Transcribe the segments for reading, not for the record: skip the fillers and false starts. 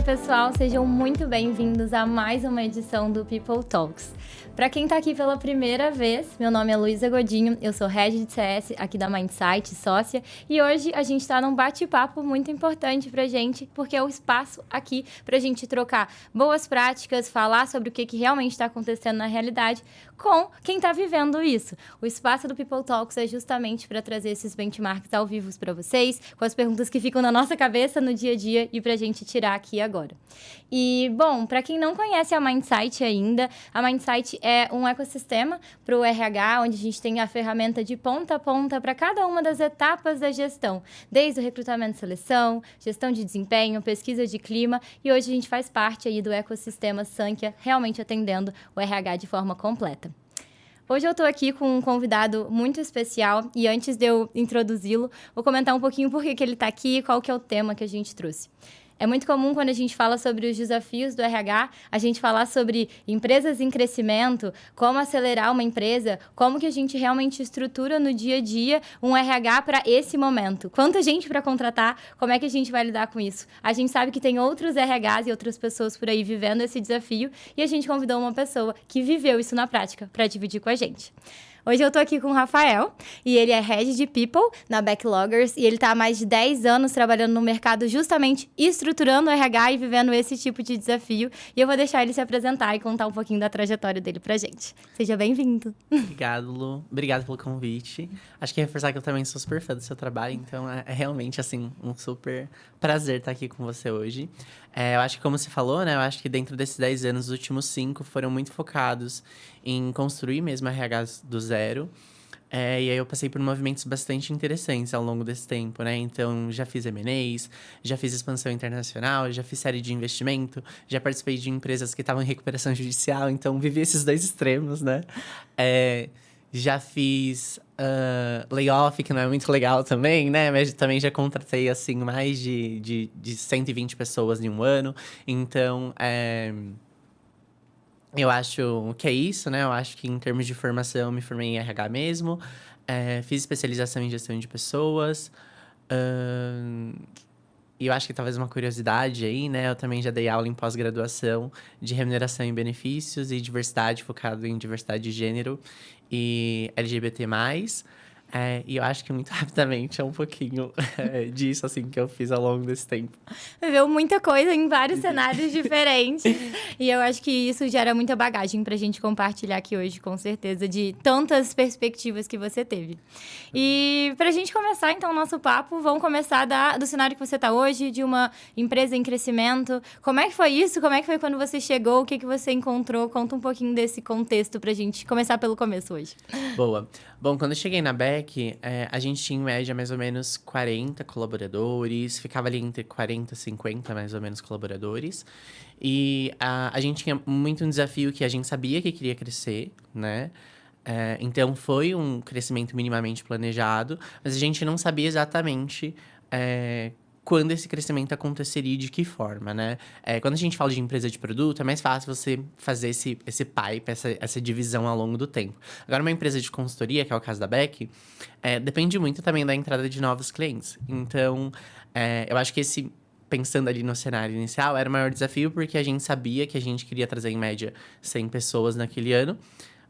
pessoal, sejam muito bem-vindos a mais uma edição do People Talks. Para quem está aqui pela primeira vez, meu nome é Luísa Godinho, eu sou Head de CS aqui da Mindsight, sócia, e hoje a gente está num bate-papo muito importante para a gente, porque é o espaço aqui para a gente trocar boas práticas, falar sobre o que realmente está acontecendo na realidade com quem está vivendo isso. O espaço do People Talks é justamente para trazer esses benchmarks ao vivo para vocês, com as perguntas que ficam na nossa cabeça no dia a dia e para a gente tirar aqui agora. E, bom, para quem não conhece a Mindsight ainda, a Mindsight é um ecossistema para o RH, onde a gente tem a ferramenta de ponta a ponta para cada uma das etapas da gestão, desde o recrutamento e seleção, gestão de desempenho, pesquisa de clima, e hoje a gente faz parte aí do ecossistema Sankhya, realmente atendendo o RH de forma completa. Hoje eu estou aqui com um convidado muito especial e antes de eu introduzi-lo, vou comentar um pouquinho por que ele está aqui e qual que é o tema que a gente trouxe. É muito comum quando a gente fala sobre os desafios do RH, a gente falar sobre empresas em crescimento, como acelerar uma empresa, como que a gente realmente estrutura no dia a dia um RH para esse momento. Quanta gente para contratar, como é que a gente vai lidar com isso? A gente sabe que tem outros RHs e outras pessoas por aí vivendo esse desafio e a gente convidou uma pessoa que viveu isso na prática para dividir com a gente. Hoje eu tô aqui com o Rafael, e ele é Head de People na Backloggers, e ele tá há mais de 10 anos trabalhando no mercado justamente estruturando o RH e vivendo esse tipo de desafio. E eu vou deixar ele se apresentar e contar um pouquinho da trajetória dele pra gente. Seja bem-vindo. Obrigado, Lu. Obrigado pelo convite. Acho que reforçar que eu também sou super fã do seu trabalho, então é realmente, assim, um super prazer estar aqui com você hoje. Eu acho que, como você falou, né, eu acho que dentro desses 10 anos, os últimos 5 foram muito focados em construir mesmo RHs do zero. E aí eu passei por movimentos bastante interessantes ao longo desse tempo, né? Então, já fiz M&As, já fiz expansão internacional, já fiz série de investimento, já participei de empresas que estavam em recuperação judicial, então vivi esses dois extremos, né? Já fiz layoff, que não é muito legal também, né? Mas também já contratei, assim, mais de 120 pessoas em um ano. Então, eu acho que é isso, né? Eu acho que em termos de formação, eu me formei em RH mesmo. Fiz especialização em gestão de pessoas. E eu acho que talvez uma curiosidade aí, né? Eu também já dei aula em pós-graduação de remuneração e benefícios e diversidade, focado em diversidade de gênero e LGBT+. E eu acho que muito rapidamente é um pouquinho disso, assim, que eu fiz ao longo desse tempo. Viveu muita coisa em vários cenários diferentes. E eu acho que isso gera muita bagagem pra gente compartilhar aqui hoje, com certeza, de tantas perspectivas que você teve. E pra gente começar, então, o nosso papo, vamos começar do cenário que você tá hoje, de uma empresa em crescimento. Como é que foi isso? Como é que foi quando você chegou? O que você encontrou? Conta um pouquinho desse contexto pra gente começar pelo começo hoje. Boa. Bom, quando eu cheguei na Beck, a gente tinha em média mais ou menos 40 colaboradores, ficava ali entre 40 e 50 mais ou menos colaboradores. E a gente tinha muito um desafio que a gente sabia que queria crescer, né? Então foi um crescimento minimamente planejado, mas a gente não sabia exatamente quando esse crescimento aconteceria e de que forma, né? Quando a gente fala de empresa de produto, é mais fácil você fazer esse pipe, essa divisão ao longo do tempo. Agora, uma empresa de consultoria, que é o caso da Beck, depende muito também da entrada de novos clientes. Então, eu acho que pensando ali no cenário inicial, era o maior desafio, porque a gente sabia que a gente queria trazer, em média, 100 pessoas naquele ano,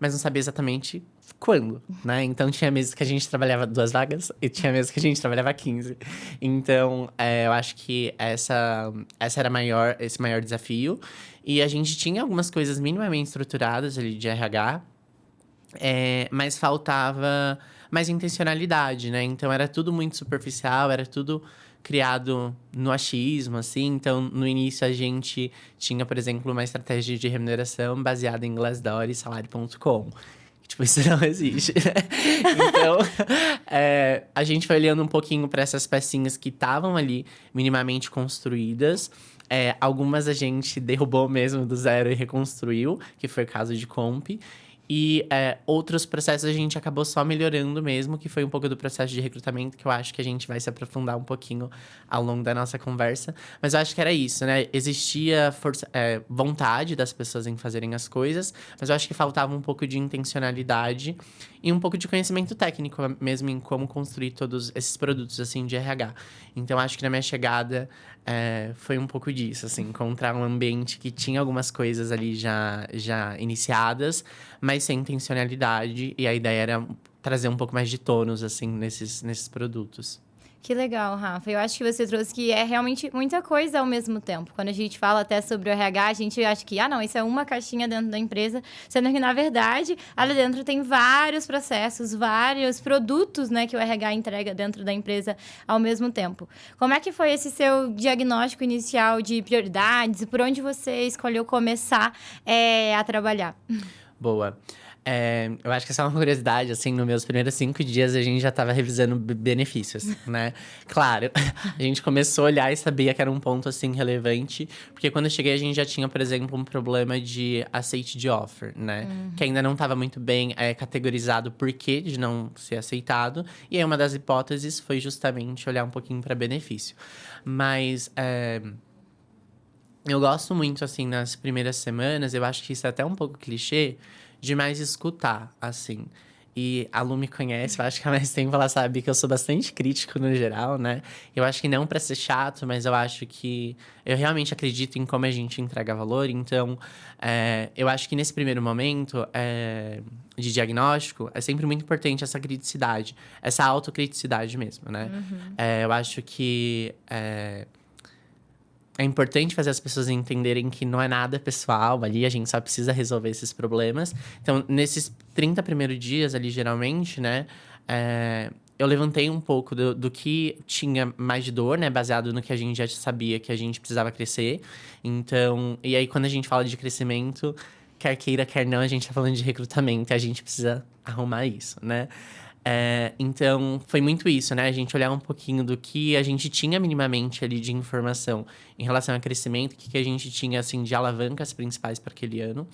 mas não sabia exatamente quando, né? Então, tinha meses que a gente trabalhava 2 vagas e tinha meses que a gente trabalhava 15. Então, eu acho que essa era esse maior desafio. E a gente tinha algumas coisas minimamente estruturadas ali de RH, mas faltava mais intencionalidade, né? Então, era tudo muito superficial, era tudo criado no achismo, assim. Então, no início, a gente tinha, por exemplo, uma estratégia de remuneração baseada em Glassdoor e Salário.com. Tipo, isso não existe, né? Então, a gente foi olhando um pouquinho para essas pecinhas que estavam ali minimamente construídas. Algumas a gente derrubou mesmo do zero e reconstruiu, que foi o caso de Comp. E outros processos a gente acabou só melhorando mesmo, que foi um pouco do processo de recrutamento, que eu acho que a gente vai se aprofundar um pouquinho ao longo da nossa conversa. Mas eu acho que era isso, né? Existia vontade das pessoas em fazerem as coisas, mas eu acho que faltava um pouco de intencionalidade e um pouco de conhecimento técnico mesmo em como construir todos esses produtos, assim, de RH. Então, acho que na minha chegada, foi um pouco disso, assim. Encontrar um ambiente que tinha algumas coisas ali já iniciadas, mas sem intencionalidade. E a ideia era trazer um pouco mais de tônus, assim, nesses produtos. Que legal, Rafa. Eu acho que você trouxe que é realmente muita coisa ao mesmo tempo. Quando a gente fala até sobre o RH, a gente acha que, não, isso é uma caixinha dentro da empresa, sendo que, na verdade, ali dentro tem vários processos, vários produtos, né, que o RH entrega dentro da empresa ao mesmo tempo. Como é que foi esse seu diagnóstico inicial de prioridades e por onde você escolheu começar a trabalhar? Boa. Eu acho que essa é uma curiosidade, assim, nos meus primeiros 5 dias a gente já estava revisando benefícios, né? Claro, a gente começou a olhar e sabia que era um ponto, assim, relevante. Porque quando eu cheguei, a gente já tinha, por exemplo, um problema de aceite de offer, né? Que ainda não estava muito bem categorizado o porquê de não ser aceitado. E aí, uma das hipóteses foi justamente olhar um pouquinho para benefício. Mas eu gosto muito, assim, nas primeiras semanas, eu acho que isso é até um pouco clichê, de mais escutar, assim. E a Lu me conhece, eu acho que há mais tempo ela sabe que eu sou bastante crítico no geral, né? Eu acho que não pra ser chato, mas eu acho que… Eu realmente acredito em como a gente entrega valor, então… eu acho que nesse primeiro momento de diagnóstico, é sempre muito importante essa criticidade. Essa autocriticidade mesmo, né? Eu acho que… É importante fazer as pessoas entenderem que não é nada pessoal ali, a gente só precisa resolver esses problemas. Então, nesses 30 primeiros dias ali, geralmente, né? Eu levantei um pouco do que tinha mais de dor, né? Baseado no que a gente já sabia que a gente precisava crescer. Então, e aí quando a gente fala de crescimento, quer queira, quer não, a gente tá falando de recrutamento. E a gente precisa arrumar isso, né? Então, foi muito isso, né? A gente olhar um pouquinho do que a gente tinha minimamente ali de informação em relação a crescimento, o que a gente tinha, assim, de alavancas principais para aquele ano.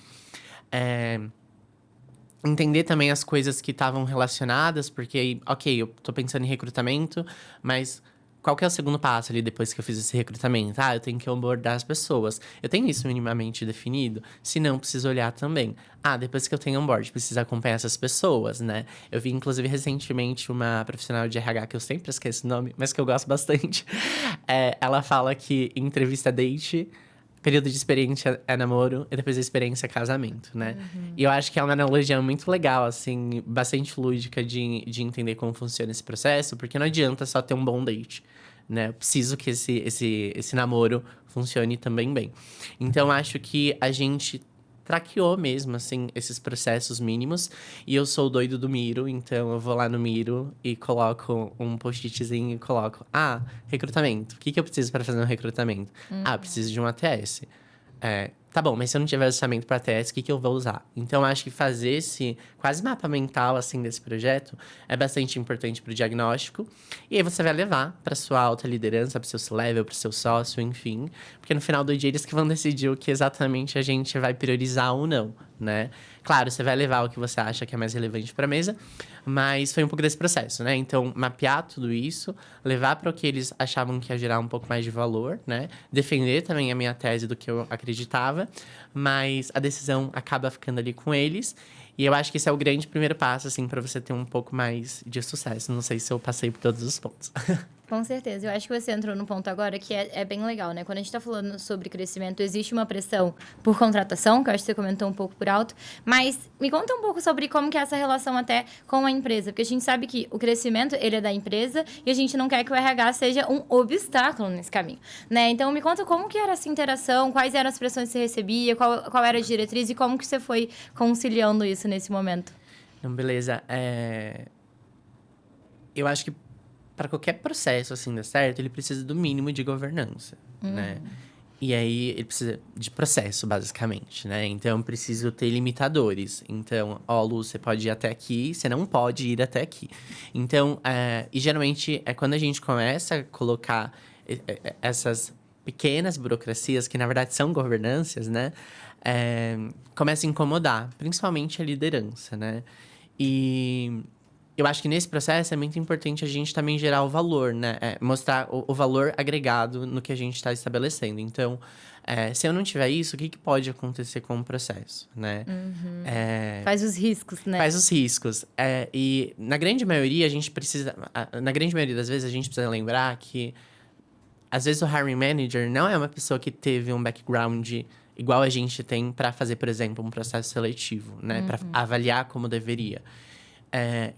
Entender também as coisas que estavam relacionadas, porque, ok, eu tô pensando em recrutamento, mas… Qual que é o segundo passo ali depois que eu fiz esse recrutamento? Eu tenho que abordar as pessoas. Eu tenho isso minimamente definido? Se não, preciso olhar também. Depois que eu tenho onboard, preciso acompanhar essas pessoas, né? Eu vi, inclusive, recentemente uma profissional de RH, que eu sempre esqueço o nome, mas que eu gosto bastante. Ela fala que entrevista date… Período de experiência é namoro e depois da experiência é casamento, né? E eu acho que é uma analogia muito legal, assim, bastante lúdica de entender como funciona esse processo, porque não adianta só ter um bom date, né? Eu preciso que esse namoro funcione também bem. Então, acho que a gente traqueou mesmo, assim, esses processos mínimos. E eu sou o doido do Miro, então eu vou lá no Miro e coloco um post-itzinho e coloco… recrutamento. O que eu preciso para fazer um recrutamento? Preciso de um ATS. Tá bom, mas se eu não tiver orçamento para ATS, o que eu vou usar? Então, acho que fazer esse quase mapa mental, assim, desse projeto é bastante importante para o diagnóstico. E aí você vai levar para sua alta liderança, para o seu C-level, para o seu sócio, enfim. Porque no final do dia, eles que vão decidir o que exatamente a gente vai priorizar ou não, né? Claro, você vai levar o que você acha que é mais relevante para a mesa, mas foi um pouco desse processo, né? Então, mapear tudo isso, levar para o que eles achavam que ia gerar um pouco mais de valor, né? Defender também a minha tese do que eu acreditava, mas a decisão acaba ficando ali com eles. E eu acho que esse é o grande primeiro passo, assim, para você ter um pouco mais de sucesso. Não sei se eu passei por todos os pontos. Com certeza. Eu acho que você entrou no ponto agora que é bem legal, né? Quando a gente tá falando sobre crescimento, existe uma pressão por contratação, que eu acho que você comentou um pouco por alto. Mas me conta um pouco sobre como que é essa relação até com a empresa. Porque a gente sabe que o crescimento, ele é da empresa e a gente não quer que o RH seja um obstáculo nesse caminho, né? Então, me conta como que era essa interação, quais eram as pressões que você recebia, qual era a diretriz e como que você foi conciliando isso nesse momento. Então, beleza. Eu acho que para qualquer processo, assim, dar certo, ele precisa do mínimo de governança, né? E aí, ele precisa de processo, basicamente, né? Então, eu preciso ter limitadores. Então, Lu, você pode ir até aqui, você não pode ir até aqui. Então, e geralmente, é quando a gente começa a colocar essas pequenas burocracias, que na verdade são governanças, né? Começa a incomodar, principalmente a liderança, né? E eu acho que nesse processo é muito importante a gente também gerar o valor, né? Mostrar o valor agregado no que a gente está estabelecendo. Então, se eu não tiver isso, o que pode acontecer com o processo, né? Faz os riscos, né? Faz os riscos. E na grande maioria, a gente precisa… Na grande maioria das vezes, a gente precisa lembrar que às vezes o hiring manager não é uma pessoa que teve um background igual a gente tem para fazer, por exemplo, um processo seletivo, né? Para avaliar como deveria.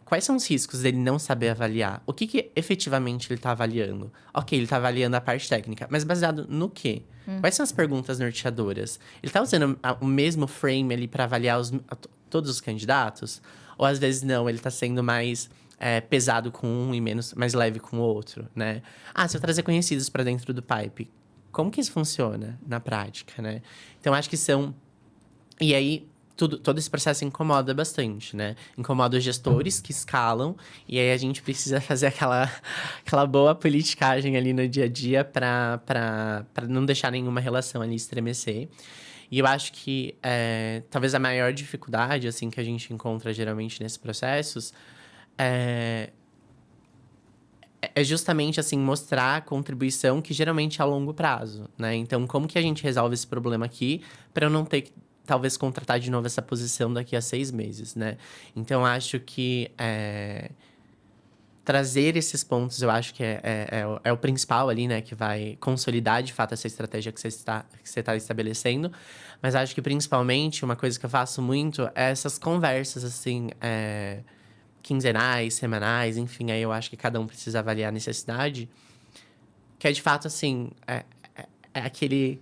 Quais são os riscos dele não saber avaliar? O que efetivamente ele está avaliando? Ok, ele está avaliando a parte técnica, mas baseado no quê? Quais são as perguntas norteadoras? Ele está usando o mesmo frame ali para avaliar todos os candidatos? Ou às vezes não, ele está sendo mais pesado com um e mais leve com o outro, né? Se eu trazer conhecidos para dentro do pipe, como que isso funciona na prática, né? Então, acho que são... E aí, todo esse processo incomoda bastante, né? Incomoda os gestores que escalam. E aí, a gente precisa fazer aquela boa politicagem ali no dia a dia para não deixar nenhuma relação ali estremecer. E eu acho que talvez a maior dificuldade, assim, que a gente encontra geralmente nesses processos é justamente, assim, mostrar a contribuição que geralmente é a longo prazo, né? Então, como que a gente resolve esse problema aqui para eu não ter que, talvez, contratar de novo essa posição daqui a 6 meses, né? Então, acho que trazer esses pontos, eu acho que é o principal ali, né? Que vai consolidar, de fato, essa estratégia que você está estabelecendo. Mas acho que, principalmente, uma coisa que eu faço muito é essas conversas, assim... quinzenais, semanais, enfim, aí eu acho que cada um precisa avaliar a necessidade. Que é, de fato, assim, aquele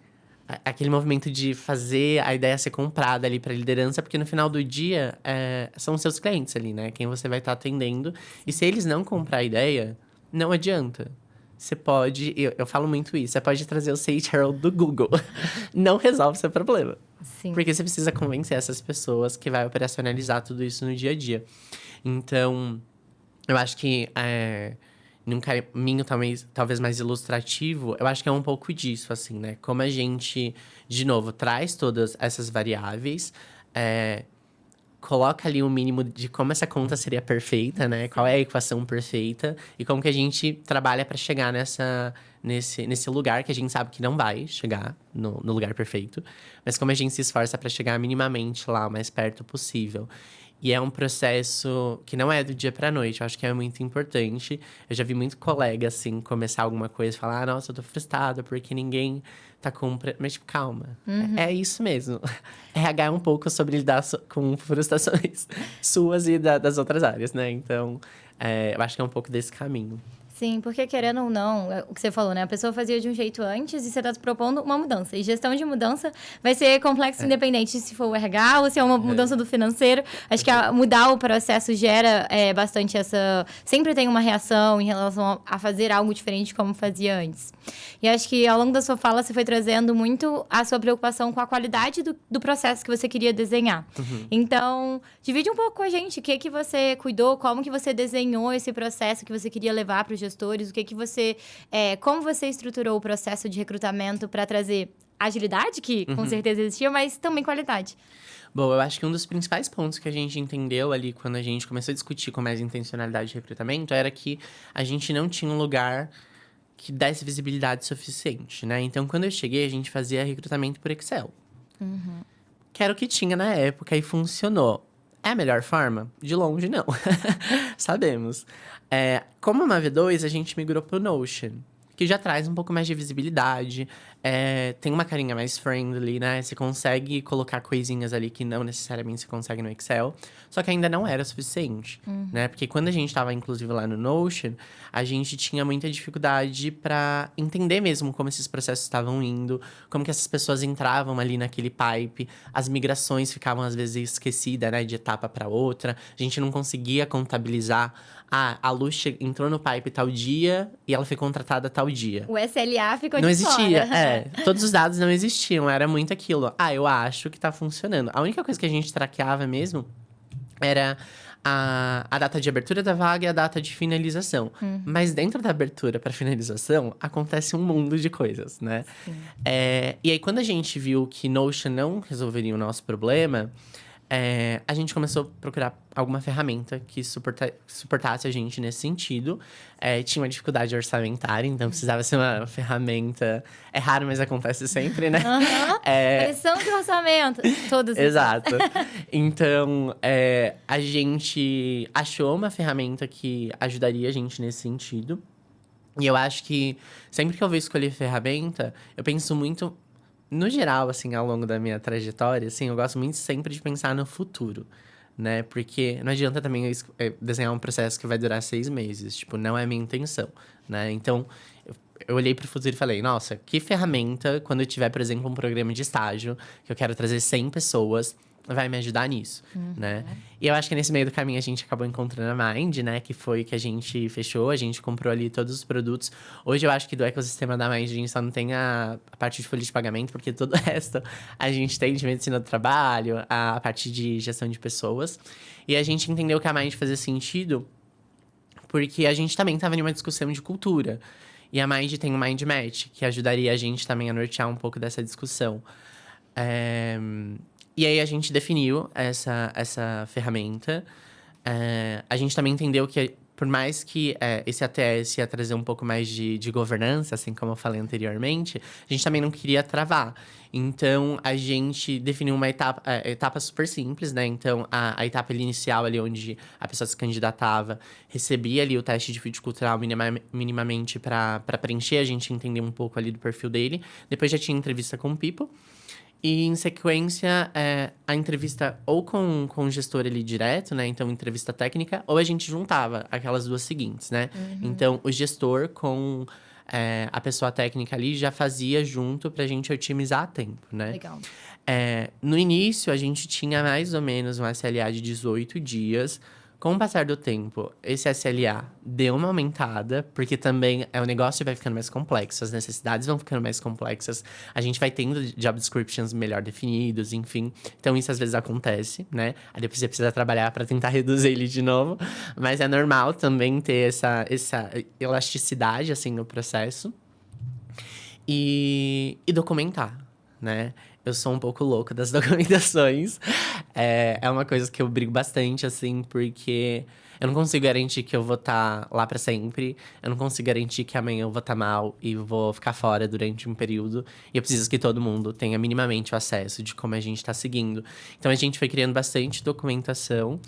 movimento de fazer a ideia ser comprada ali para a liderança, porque no final do dia são os seus clientes ali, né? Quem você vai estar atendendo. E se eles não comprar a ideia, não adianta. Você pode... Eu falo muito isso. Você pode trazer o Sage Herald do Google. Não resolve o seu problema. Sim. Porque você precisa convencer essas pessoas que vai operacionalizar tudo isso no dia a dia. Então, eu acho que num caminho talvez mais ilustrativo, eu acho que é um pouco disso, assim, né? Como a gente, de novo, traz todas essas variáveis, coloca ali o mínimo de como essa conta seria perfeita, né? Qual é a equação perfeita e como que a gente trabalha para chegar nesse lugar que a gente sabe que não vai chegar no lugar perfeito, mas como a gente se esforça para chegar minimamente lá, o mais perto possível. E é um processo que não é do dia pra noite, eu acho que é muito importante. Eu já vi muito colega, assim, começar alguma coisa e falar: nossa, eu tô frustrada porque ninguém tá comprando. Mas, tipo, calma. É isso mesmo. RH é um pouco sobre lidar com frustrações suas e das outras áreas, né? Então, eu acho que é um pouco desse caminho. Sim, porque querendo ou não, o que você falou, né? A pessoa fazia de um jeito antes e você está propondo uma mudança. E gestão de mudança vai ser complexo independente se for o RH ou se é uma mudança do financeiro. Acho que mudar o processo gera bastante essa... Sempre tem uma reação em relação a fazer algo diferente como fazia antes. E acho que ao longo da sua fala você foi trazendo muito a sua preocupação com a qualidade do processo que você queria desenhar. Então, divide um pouco com a gente o que você cuidou, como que você desenhou esse processo que você queria levar para os gestores, como você estruturou o processo de recrutamento para trazer agilidade, que com certeza existia, mas também qualidade. Bom, eu acho que um dos principais pontos que a gente entendeu ali quando a gente começou a discutir com mais intencionalidade de recrutamento era que a gente não tinha um lugar que desse visibilidade suficiente, né? Então, quando eu cheguei, a gente fazia recrutamento por Excel. Que era o que tinha na época e funcionou. É a melhor forma? De longe, não. Sabemos. Como uma V2, a gente migrou pro Notion, que já traz um pouco mais de visibilidade. Tem uma carinha mais friendly, né? Você consegue colocar coisinhas ali que não necessariamente você consegue no Excel. Só que ainda não era suficiente, né? Porque quando a gente estava, inclusive, lá no Notion, a gente tinha muita dificuldade para entender mesmo como esses processos estavam indo, como que essas pessoas entravam ali naquele pipe. As migrações ficavam, às vezes, esquecidas, né? De etapa para outra. A gente não conseguia contabilizar. A Lu entrou no pipe tal dia e ela foi contratada tal dia. O SLA ficou não de existia, fora. Todos os dados não existiam, era muito aquilo. Eu acho que tá funcionando. A única coisa que a gente traqueava mesmo era a data de abertura da vaga e a data de finalização. Mas dentro da abertura para finalização, acontece um mundo de coisas, né? E aí, quando a gente viu que Notion não resolveria o nosso problema, a gente começou a procurar alguma ferramenta que suportasse a gente nesse sentido. Tinha uma dificuldade orçamentária, então precisava ser uma ferramenta... É raro, mas acontece sempre, né? Pressão de orçamento. Todos. Exato. Então, a gente achou uma ferramenta que ajudaria a gente nesse sentido. E eu acho que sempre que eu vou escolher ferramenta, eu penso muito, no geral, assim, ao longo da minha trajetória, assim, eu gosto muito sempre de pensar no futuro, né? Porque não adianta também desenhar um processo que vai durar 6 meses, tipo, não é a minha intenção, né? Então, eu olhei para o futuro e falei, nossa, que ferramenta, quando eu tiver, por exemplo, um programa de estágio, que eu quero trazer 100 pessoas, vai me ajudar nisso, né? E eu acho que nesse meio do caminho a gente acabou encontrando a Mind, né? Que foi que a gente fechou, a gente comprou ali todos os produtos. Hoje eu acho que do ecossistema da Mind a gente só não tem a parte de folha de pagamento, porque todo o resto a gente tem de medicina do trabalho, a parte de gestão de pessoas. E a gente entendeu que a Mind fazia sentido porque a gente também estava em uma discussão de cultura. E a Mind tem o Mind Match, que ajudaria a gente também a nortear um pouco dessa discussão. E aí a gente definiu essa ferramenta. A gente também entendeu que, por mais que esse ATS ia trazer um pouco mais de governança, assim como eu falei anteriormente, a gente também não queria travar. Então, a gente definiu uma etapa super simples, né? Então, a etapa inicial ali, onde a pessoa se candidatava, recebia ali o teste de fit cultural minimamente para preencher, a gente entender um pouco ali do perfil dele. Depois já tinha entrevista com o People. E, em sequência, a entrevista ou com o gestor ali direto, né? Então, entrevista técnica. Ou a gente juntava aquelas duas seguintes, né? Então, o gestor com a pessoa técnica ali já fazia junto pra gente otimizar tempo, né? Legal. No início, a gente tinha mais ou menos um SLA de 18 dias. Com o passar do tempo, esse SLA deu uma aumentada, porque também o negócio vai ficando mais complexo, as necessidades vão ficando mais complexas, a gente vai tendo job descriptions melhor definidos, enfim. Então, isso às vezes acontece, né? Aí depois você precisa trabalhar para tentar reduzir ele de novo. Mas é normal também ter essa elasticidade, assim, no processo. E documentar, né? Eu sou um pouco louco das documentações. É uma coisa que eu brigo bastante, assim, porque eu não consigo garantir que eu vou estar lá pra sempre. Eu não consigo garantir que amanhã eu vou estar mal e vou ficar fora durante um período. E eu preciso que todo mundo tenha minimamente o acesso de como a gente tá seguindo. Então, a gente foi criando bastante documentação.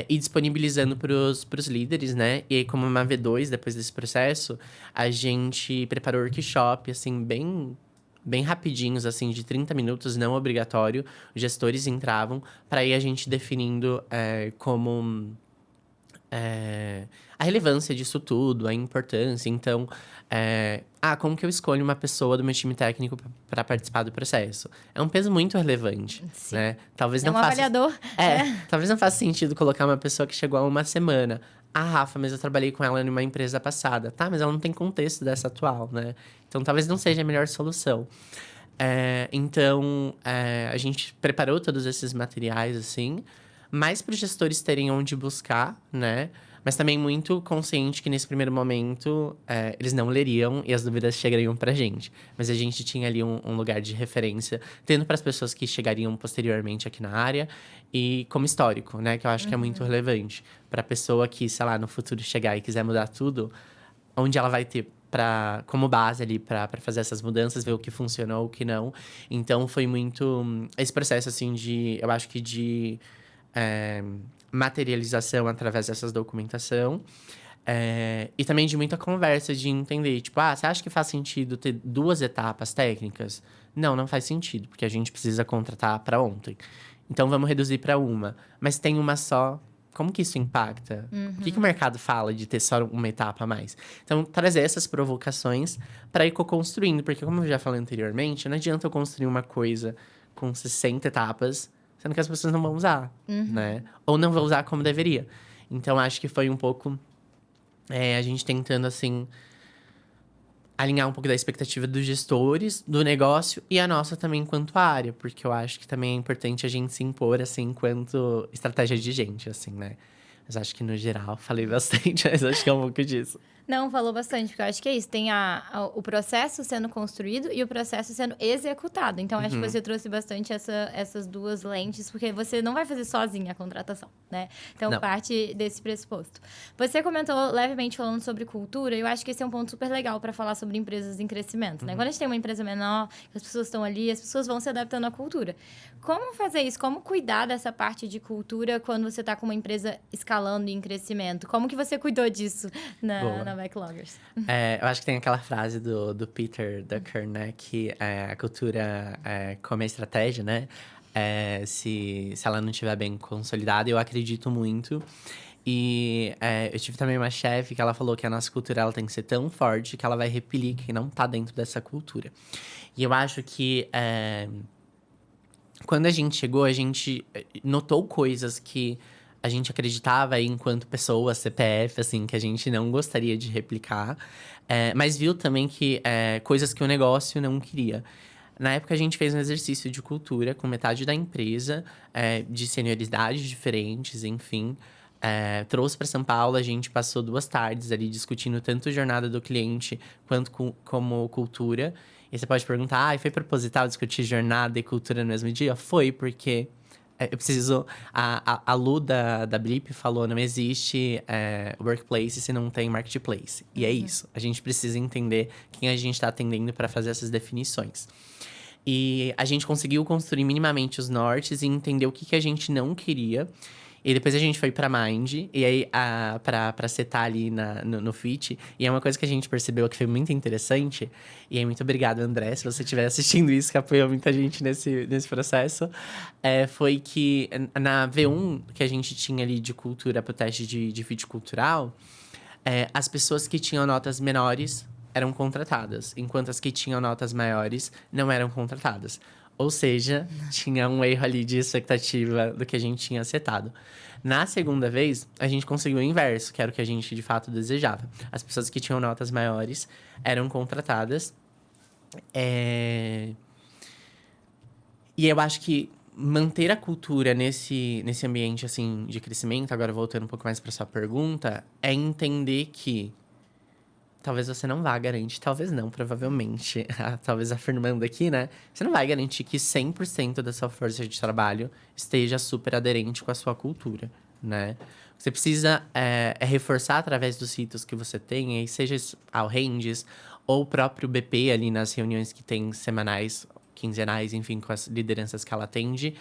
E disponibilizando pros líderes, né? E aí, como uma V2, depois desse processo, a gente preparou workshop, assim, bem rapidinhos, assim, de 30 minutos, não obrigatório. Os gestores entravam para ir a gente definindo como a relevância disso tudo, a importância. Então, como que eu escolho uma pessoa do meu time técnico para participar do processo? É um peso muito relevante, Sim. né? Talvez É não um faça... avaliador. Talvez não faça sentido colocar uma pessoa que chegou há uma semana. Ah, Rafa, mas eu trabalhei com ela numa empresa passada. Tá, mas ela não tem contexto dessa atual, né? Então, talvez não seja a melhor solução. Então, a gente preparou todos esses materiais, assim, mais para os gestores terem onde buscar, né? Mas também muito consciente que nesse primeiro momento eles não leriam e as dúvidas chegariam pra gente. Mas a gente tinha ali um lugar de referência, tendo para as pessoas que chegariam posteriormente aqui na área e como histórico, né? Que eu acho que é muito relevante. Pra pessoa que, sei lá, no futuro chegar e quiser mudar tudo, onde ela vai ter como base ali para fazer essas mudanças, ver o que funcionou, o que não. Então, foi muito esse processo, assim, eu acho que de materialização através dessas documentação. E também de muita conversa, de entender, tipo, você acha que faz sentido ter 2 etapas técnicas? Não faz sentido, porque a gente precisa contratar para ontem. Então, vamos reduzir para uma. Mas tem uma só. Como que isso impacta? O que o mercado fala de ter só uma etapa a mais? Então, trazer essas provocações para ir co-construindo. Porque, como eu já falei anteriormente, não adianta eu construir uma coisa com 60 etapas, sendo que as pessoas não vão usar, né? Ou não vão usar como deveria. Então, acho que foi um pouco a gente tentando, assim, alinhar um pouco da expectativa dos gestores, do negócio e a nossa também enquanto área. Porque eu acho que também é importante a gente se impor, assim, enquanto estratégia de gente, assim, né? Mas acho que, no geral, falei bastante, mas acho que é um pouco disso. Não, falou bastante, porque eu acho que é isso. Tem o processo sendo construído e o processo sendo executado. Então, acho que você trouxe bastante essas duas lentes, porque você não vai fazer sozinha a contratação, né? Então, Não. parte desse pressuposto. Você comentou levemente falando sobre cultura, e eu acho que esse é um ponto super legal para falar sobre empresas em crescimento, né? Quando a gente tem uma empresa menor, que as pessoas estão ali, as pessoas vão se adaptando à cultura. Como fazer isso? Como cuidar dessa parte de cultura quando você está com uma empresa escalando e em crescimento? Como que você cuidou disso na Backloggers. Eu acho que tem aquela frase do Peter Drucker, né? Que a cultura come a estratégia, né? Se ela não estiver bem consolidada, eu acredito muito. E eu tive também uma chefe que ela falou que a nossa cultura ela tem que ser tão forte que ela vai repelir quem não tá dentro dessa cultura. E eu acho que quando a gente chegou, a gente notou coisas que a gente acreditava aí enquanto pessoa, CPF, assim, que a gente não gostaria de replicar. Mas viu também que coisas que o negócio não queria. Na época, a gente fez um exercício de cultura com metade da empresa, de senioridades diferentes, enfim. Trouxe para São Paulo, a gente passou 2 tardes ali discutindo tanto jornada do cliente quanto como cultura. E você pode perguntar, foi proposital discutir jornada e cultura no mesmo dia? Foi, porque eu preciso... A Lu da Blip falou, não existe workplace se não tem marketplace. E é isso, a gente precisa entender quem a gente está atendendo para fazer essas definições. E a gente conseguiu construir minimamente os nortes e entender o que a gente não queria. E depois a gente foi pra Mind, e aí pra setar ali no Fit. E é uma coisa que a gente percebeu que foi muito interessante. E aí, muito obrigado, André, se você estiver assistindo isso, que apoiou muita gente nesse processo. Foi que na V1, que a gente tinha ali de cultura pro teste de Fit cultural, as pessoas que tinham notas menores eram contratadas, enquanto as que tinham notas maiores não eram contratadas. Ou seja, tinha um erro ali de expectativa do que a gente tinha setado. Na segunda vez, a gente conseguiu o inverso, que era o que a gente de fato desejava. As pessoas que tinham notas maiores eram contratadas. E eu acho que manter a cultura nesse ambiente assim de crescimento, agora voltando um pouco mais para sua pergunta, é entender que talvez você não vá garantir, talvez não, provavelmente. Talvez afirmando aqui, né? Você não vai garantir que 100% da sua força de trabalho esteja super aderente com a sua cultura, né? Você precisa reforçar através dos ritos que você tem, aí seja ao Rendes ou o próprio BP ali nas reuniões que tem semanais, quinzenais, enfim, com as lideranças que ela atende.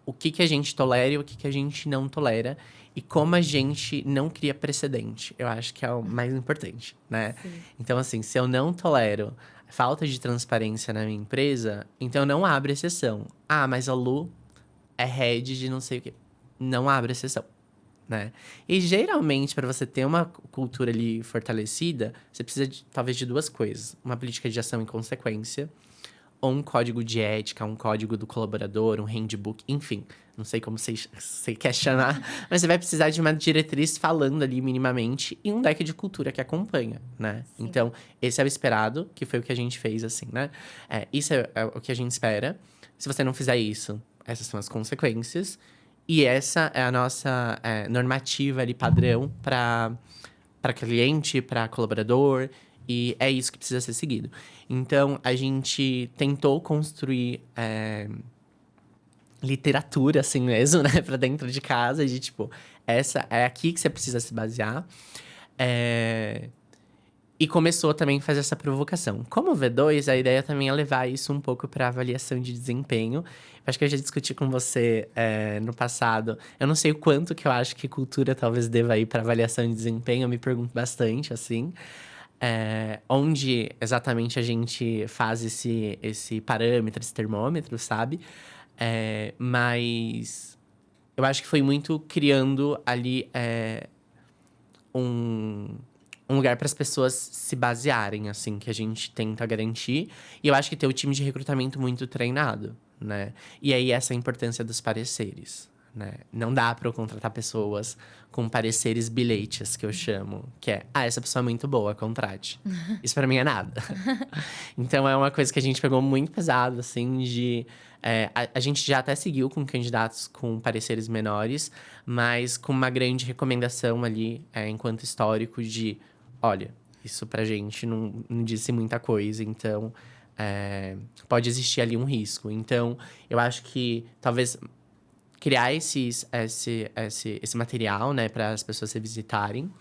O que a gente tolera e o que a gente não tolera. E como a gente não cria precedente. Eu acho que é o mais importante, né? Sim. Então, assim, se eu não tolero falta de transparência na minha empresa, então não abre exceção. Mas a Lu é head de não sei o quê. Não abre exceção, né? E geralmente, para você ter uma cultura ali fortalecida, você precisa talvez de 2 coisas. Uma política de ação em consequência, ou um código de ética, um código do colaborador, um handbook, enfim. Não sei como você quer chamar, mas você vai precisar de uma diretriz falando ali minimamente e um deck de cultura que acompanha, né? Sim. Então, esse é o esperado, que foi o que a gente fez, assim, né? Isso é o que a gente espera. Se você não fizer isso, essas são as consequências. E essa é a nossa normativa ali, padrão, para cliente, para colaborador. E é isso que precisa ser seguido. Então, a gente tentou construir literatura, assim mesmo, né? Pra dentro de casa. De, tipo, essa é aqui que você precisa se basear. E começou também a fazer essa provocação. Como V2, a ideia também é levar isso um pouco para avaliação de desempenho. Acho que eu já discuti com você no passado. Eu não sei o quanto que eu acho que cultura talvez deva ir para avaliação de desempenho. Eu me pergunto bastante, assim. Onde exatamente a gente faz esse parâmetro, esse termômetro, sabe? Mas eu acho que foi muito criando ali um lugar para as pessoas se basearem, assim, que a gente tenta garantir. E eu acho que ter o time de recrutamento muito treinado, né? E aí, essa é a importância dos pareceres, né? Não dá para eu contratar pessoas com pareceres bilhetes, que eu chamo. Que essa pessoa é muito boa, contrate. Isso para mim é nada. Então, é uma coisa que a gente pegou muito pesado, assim, de... a gente já até seguiu com candidatos com pareceres menores, mas com uma grande recomendação ali, enquanto histórico, de... Olha, isso pra gente não disse muita coisa, então... pode existir ali um risco. Então, eu acho que talvez criar esse material, né, para as pessoas se visitarem,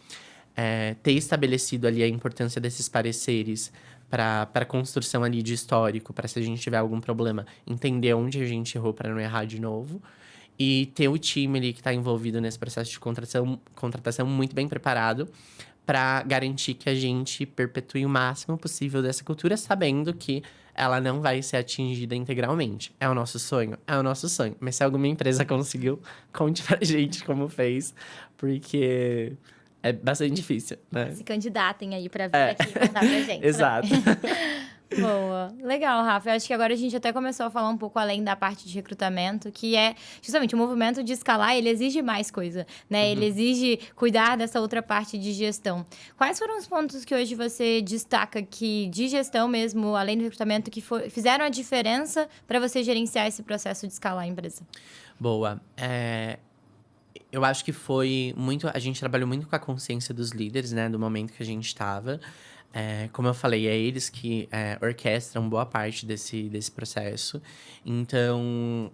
ter estabelecido ali a importância desses pareceres para a construção ali de histórico, para se a gente tiver algum problema, entender onde a gente errou para não errar de novo. E ter o time ali que está envolvido nesse processo de contratação muito bem preparado para garantir que a gente perpetue o máximo possível dessa cultura, sabendo que ela não vai ser atingida integralmente. É o nosso sonho? É o nosso sonho. Mas se alguma empresa conseguiu, conte pra gente como fez, porque é bastante difícil, né? Se candidatem aí pra vir aqui e contar pra gente. Exato. Boa. Legal, Rafa. Eu acho que agora a gente até começou a falar um pouco além da parte de recrutamento, que é justamente o movimento de escalar, ele exige mais coisa, né? Ele exige cuidar dessa outra parte de gestão. Quais foram os pontos que hoje você destaca que, de gestão mesmo, além do recrutamento, que fizeram a diferença para você gerenciar esse processo de escalar a empresa? Boa. Eu acho que foi muito. A gente trabalhou muito com a consciência dos líderes, né? Do momento que a gente estava. Como eu falei, é eles que orquestram boa parte desse processo. Então,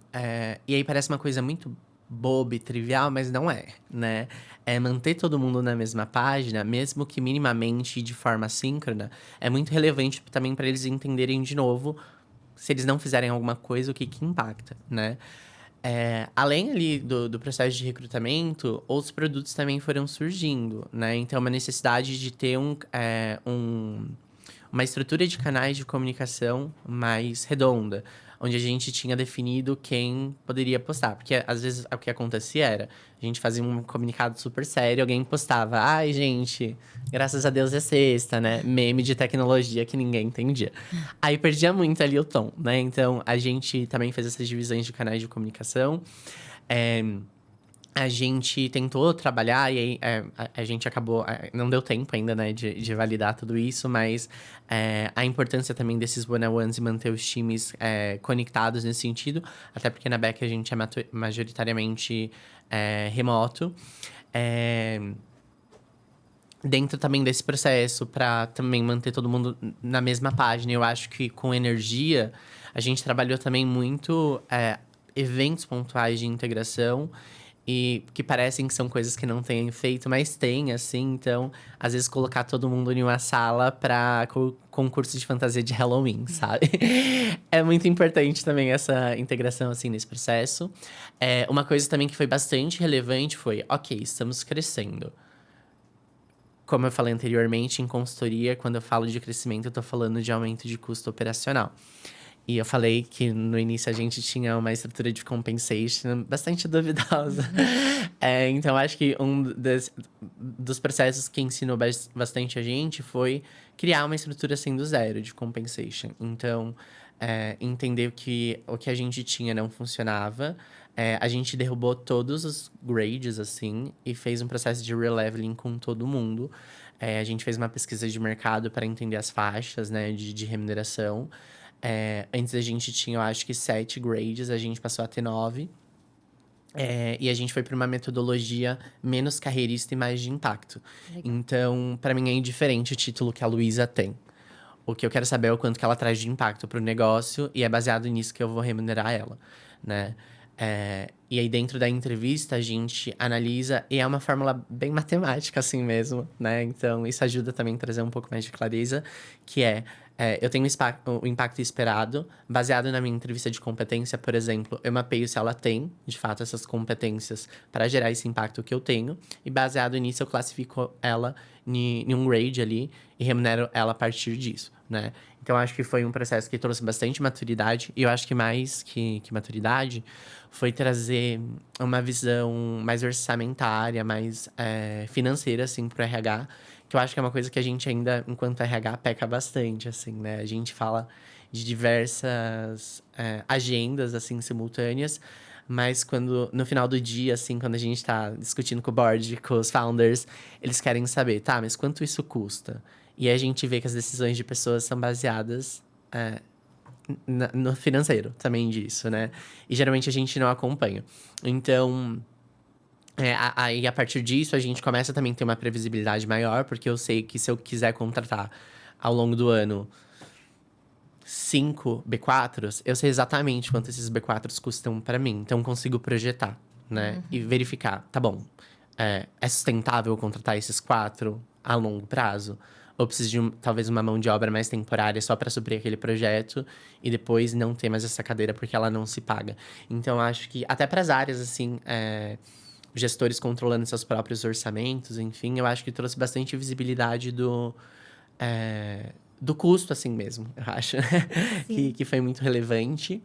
e aí parece uma coisa muito boba e trivial, mas não é, né? É manter todo mundo na mesma página, mesmo que minimamente de forma assíncrona, é muito relevante também para eles entenderem de novo, se eles não fizerem alguma coisa, o que impacta, né? Além ali do processo de recrutamento, outros produtos também foram surgindo, né? Então, uma necessidade de ter uma estrutura de canais de comunicação mais redonda, onde a gente tinha definido quem poderia postar. Porque, às vezes, o que acontecia era, a gente fazia um comunicado super sério, alguém postava, ai, gente, graças a Deus é sexta, né? Meme de tecnologia que ninguém entendia. Aí perdia muito ali o tom, né? Então, a gente também fez essas divisões de canais de comunicação. A gente tentou trabalhar e aí a gente acabou... não deu tempo ainda, né, de validar tudo isso, mas a importância também desses one-on-ones e manter os times conectados nesse sentido, até porque na Beck a gente é majoritariamente remoto. Dentro também desse processo, para também manter todo mundo na mesma página, eu acho que com energia, a gente trabalhou também muito eventos pontuais de integração, e que parecem que são coisas que não têm feito, mas tem, assim. Então, às vezes, colocar todo mundo em uma sala para concurso de fantasia de Halloween, sabe? É muito importante também essa integração, assim, nesse processo. Uma coisa também que foi bastante relevante foi... Ok, estamos crescendo. Como eu falei anteriormente, em consultoria, quando eu falo de crescimento, eu tô falando de aumento de custo operacional. E eu falei que no início a gente tinha uma estrutura de compensation bastante duvidosa. Então, acho que dos processos que ensinou bastante a gente foi criar uma estrutura assim do zero de compensation. Então, entender que o que a gente tinha não funcionava. A gente derrubou todos os grades, assim, e fez um processo de releveling com todo mundo. A gente fez uma pesquisa de mercado para entender as faixas, né, de remuneração. Antes a gente tinha, eu acho que 7 grades, a gente passou a ter 9. E a gente foi para uma metodologia menos carreirista e mais de impacto. Legal. Então, para mim é indiferente o título que a Luísa tem. O que eu quero saber é o quanto que ela traz de impacto para o negócio, e é baseado nisso que eu vou remunerar ela, né? E aí, dentro da entrevista, a gente analisa, e é uma fórmula bem matemática, assim mesmo, né? Então, isso ajuda também a trazer um pouco mais de clareza, que eu tenho o impacto esperado, baseado na minha entrevista de competência, por exemplo, eu mapeio se ela tem, de fato, essas competências para gerar esse impacto que eu tenho, e baseado nisso, eu classifico ela em um grade ali e remunero ela a partir disso, né? Então, acho que foi um processo que trouxe bastante maturidade, e eu acho que mais que maturidade foi trazer uma visão mais orçamentária, mais financeira, assim, pro RH, que eu acho que é uma coisa que a gente ainda, enquanto RH, peca bastante, assim, né? A gente fala de diversas agendas, assim, simultâneas, mas no final do dia, assim, quando a gente tá discutindo com o board, com os founders, eles querem saber, tá, mas quanto isso custa? E aí a gente vê que as decisões de pessoas são baseadas no financeiro também disso, né? E geralmente a gente não acompanha. Então, aí a partir disso a gente começa também a ter uma previsibilidade maior, porque eu sei que se eu quiser contratar ao longo do ano 5 B4s, eu sei exatamente quanto esses B4s custam para mim. Então, eu consigo projetar, né? E verificar, tá bom, é sustentável contratar esses 4 a longo prazo? Ou preciso de talvez uma mão de obra mais temporária só para suprir aquele projeto e depois não ter mais essa cadeira porque ela não se paga. Então, acho que até para as áreas, assim, gestores controlando seus próprios orçamentos, enfim. Eu acho que trouxe bastante visibilidade do custo, assim mesmo, eu acho. que foi muito relevante.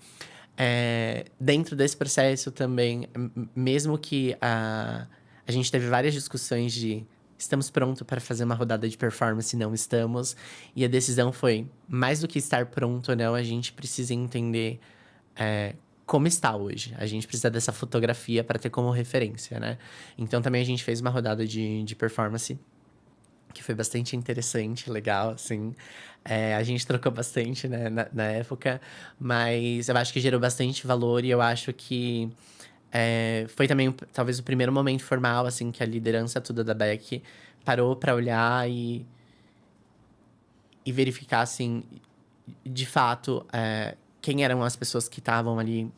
Dentro desse processo também, mesmo que a gente teve várias discussões de estamos prontos para fazer uma rodada de performance, não estamos. E a decisão foi, mais do que estar pronto ou não, a gente precisa entender como está hoje. A gente precisa dessa fotografia para ter como referência, né? Então, também a gente fez uma rodada de performance, que foi bastante interessante, legal, assim. A gente trocou bastante, né, na época. Mas eu acho que gerou bastante valor e eu acho que foi também, talvez, o primeiro momento formal, assim, que a liderança toda da Beck parou para olhar e verificar, assim, de fato, quem eram as pessoas que estavam ali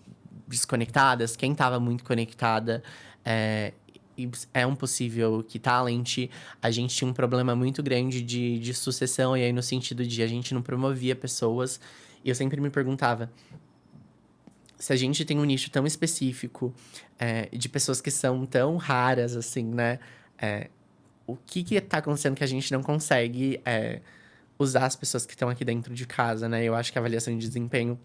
desconectadas, quem estava muito conectada. É um possível que talent. A gente tinha um problema muito grande de sucessão, e aí no sentido de a gente não promovia pessoas. E eu sempre me perguntava, se a gente tem um nicho tão específico, de pessoas que são tão raras, assim, né? O que tá acontecendo que a gente não consegue usar as pessoas que estão aqui dentro de casa, né? Eu acho que a avaliação de desempenho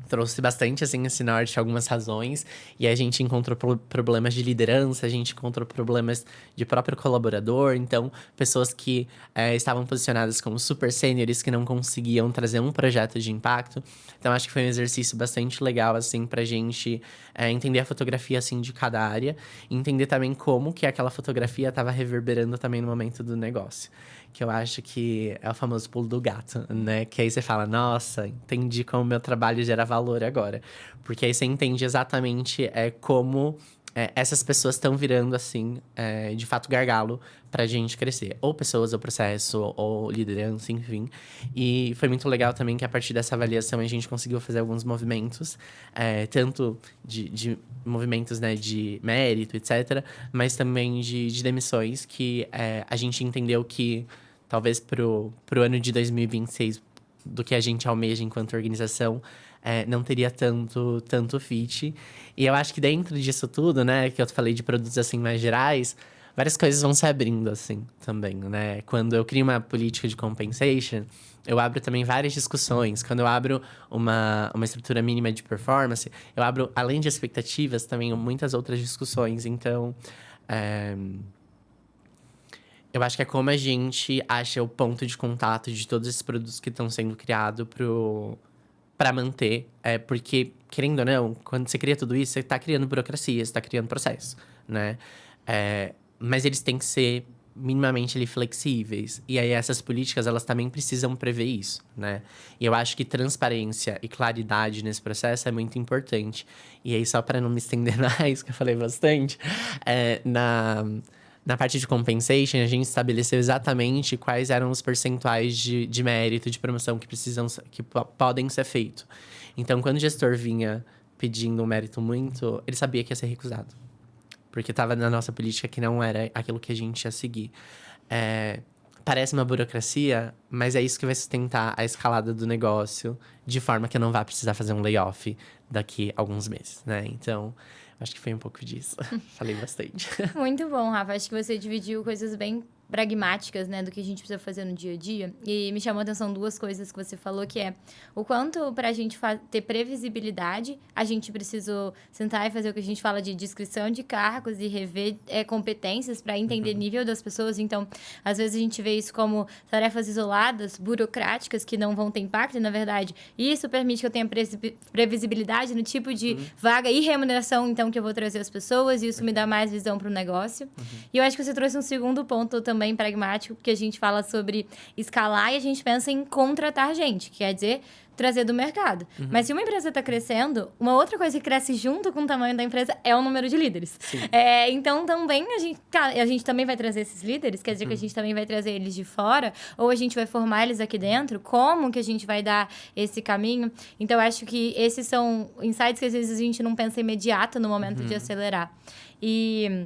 trouxe bastante, assim, esse norte, algumas razões. E a gente encontrou problemas de liderança, a gente encontrou problemas de próprio colaborador. Então, pessoas que estavam posicionadas como super sêniores, que não conseguiam trazer um projeto de impacto. Então, acho que foi um exercício bastante legal, assim, pra gente entender a fotografia, assim, de cada área. E entender também como que aquela fotografia estava reverberando também no momento do negócio. Que eu acho que é o famoso pulo do gato, né? Que aí você fala, nossa, entendi como o meu trabalho gera valor agora. Porque aí você entende exatamente como essas pessoas estão virando, assim, de fato, gargalo pra gente crescer. Ou pessoas, ou processo, ou liderança, enfim. E foi muito legal também que a partir dessa avaliação a gente conseguiu fazer alguns movimentos. Tanto de movimentos, né, de mérito, etc. Mas também de demissões que a gente entendeu que talvez pro ano de 2026, do que a gente almeja enquanto organização, não teria tanto fit. E eu acho que dentro disso tudo, né, que eu falei de produtos, assim, mais gerais, várias coisas vão se abrindo, assim, também, né? Quando eu crio uma política de compensation, eu abro também várias discussões. Quando eu abro uma estrutura mínima de performance, eu abro, além de expectativas, também muitas outras discussões. Então, eu acho que é como a gente acha o ponto de contato de todos esses produtos que estão sendo criados para manter. Porque, querendo ou não, quando você cria tudo isso, você está criando burocracia, você está criando processo, né? Mas eles têm que ser minimamente ali flexíveis. E aí, essas políticas, elas também precisam prever isso, né? E eu acho que transparência e claridade nesse processo é muito importante. E aí, só para não me estender mais, que eu falei bastante, na parte de compensation, a gente estabeleceu exatamente quais eram os percentuais de mérito, de promoção que podem ser feitos. Então, quando o gestor vinha pedindo um mérito muito, ele sabia que ia ser recusado. Porque estava na nossa política que não era aquilo que a gente ia seguir. Parece uma burocracia, mas é isso que vai sustentar a escalada do negócio, de forma que eu não vá precisar fazer um layoff daqui a alguns meses, né? Então, acho que foi um pouco disso. Falei bastante. Muito bom, Rafa. Acho que você dividiu coisas bem pragmáticas, né, do que a gente precisa fazer no dia a dia. E me chamou a atenção duas coisas que você falou, que é o quanto para a gente ter previsibilidade, a gente precisou sentar e fazer o que a gente fala de descrição de cargos e rever competências para entender nível das pessoas. Então, às vezes a gente vê isso como tarefas isoladas, burocráticas, que não vão ter impacto, e, na verdade, isso permite que eu tenha previsibilidade no tipo de vaga e remuneração, então, que eu vou trazer as pessoas, e isso me dá mais visão para o negócio. E eu acho que você trouxe um segundo ponto também pragmático, porque a gente fala sobre escalar e a gente pensa em contratar gente, que quer dizer trazer do mercado. Mas se uma empresa está crescendo, uma outra coisa que cresce junto com o tamanho da empresa é o número de líderes. Então, também a gente também vai trazer esses líderes, quer dizer que a gente também vai trazer eles de fora, ou a gente vai formar eles aqui dentro, como que a gente vai dar esse caminho? Então, eu acho que esses são insights que às vezes a gente não pensa imediato no momento de acelerar. E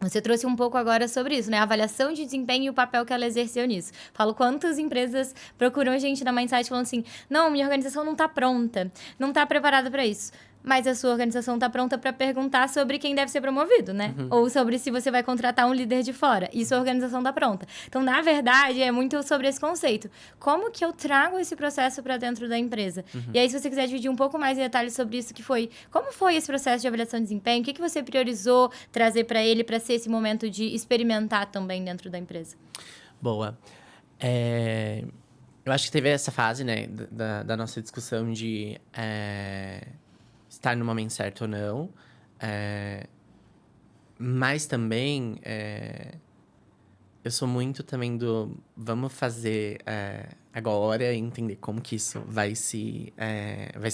você trouxe um pouco agora sobre isso, né? A avaliação de desempenho e o papel que ela exerceu nisso. Falo quantas empresas procuram a gente na Mindsight falando assim, não, minha organização não está pronta, não está preparada para isso. mas a sua organização está pronta para perguntar sobre quem deve ser promovido, né? Ou sobre se você vai contratar um líder de fora. Isso a organização está pronta. Então, na verdade, é muito sobre esse conceito. Como que eu trago esse processo para dentro da empresa? E aí, se você quiser dividir um pouco mais em detalhes sobre isso, como foi esse processo de avaliação de desempenho? O que você priorizou trazer para ele para ser esse momento de experimentar também dentro da empresa? Boa. Eu acho que teve essa fase, né, da nossa discussão de estar no momento certo ou não. Mas também, eu sou muito também vamos fazer agora e entender como que isso vai se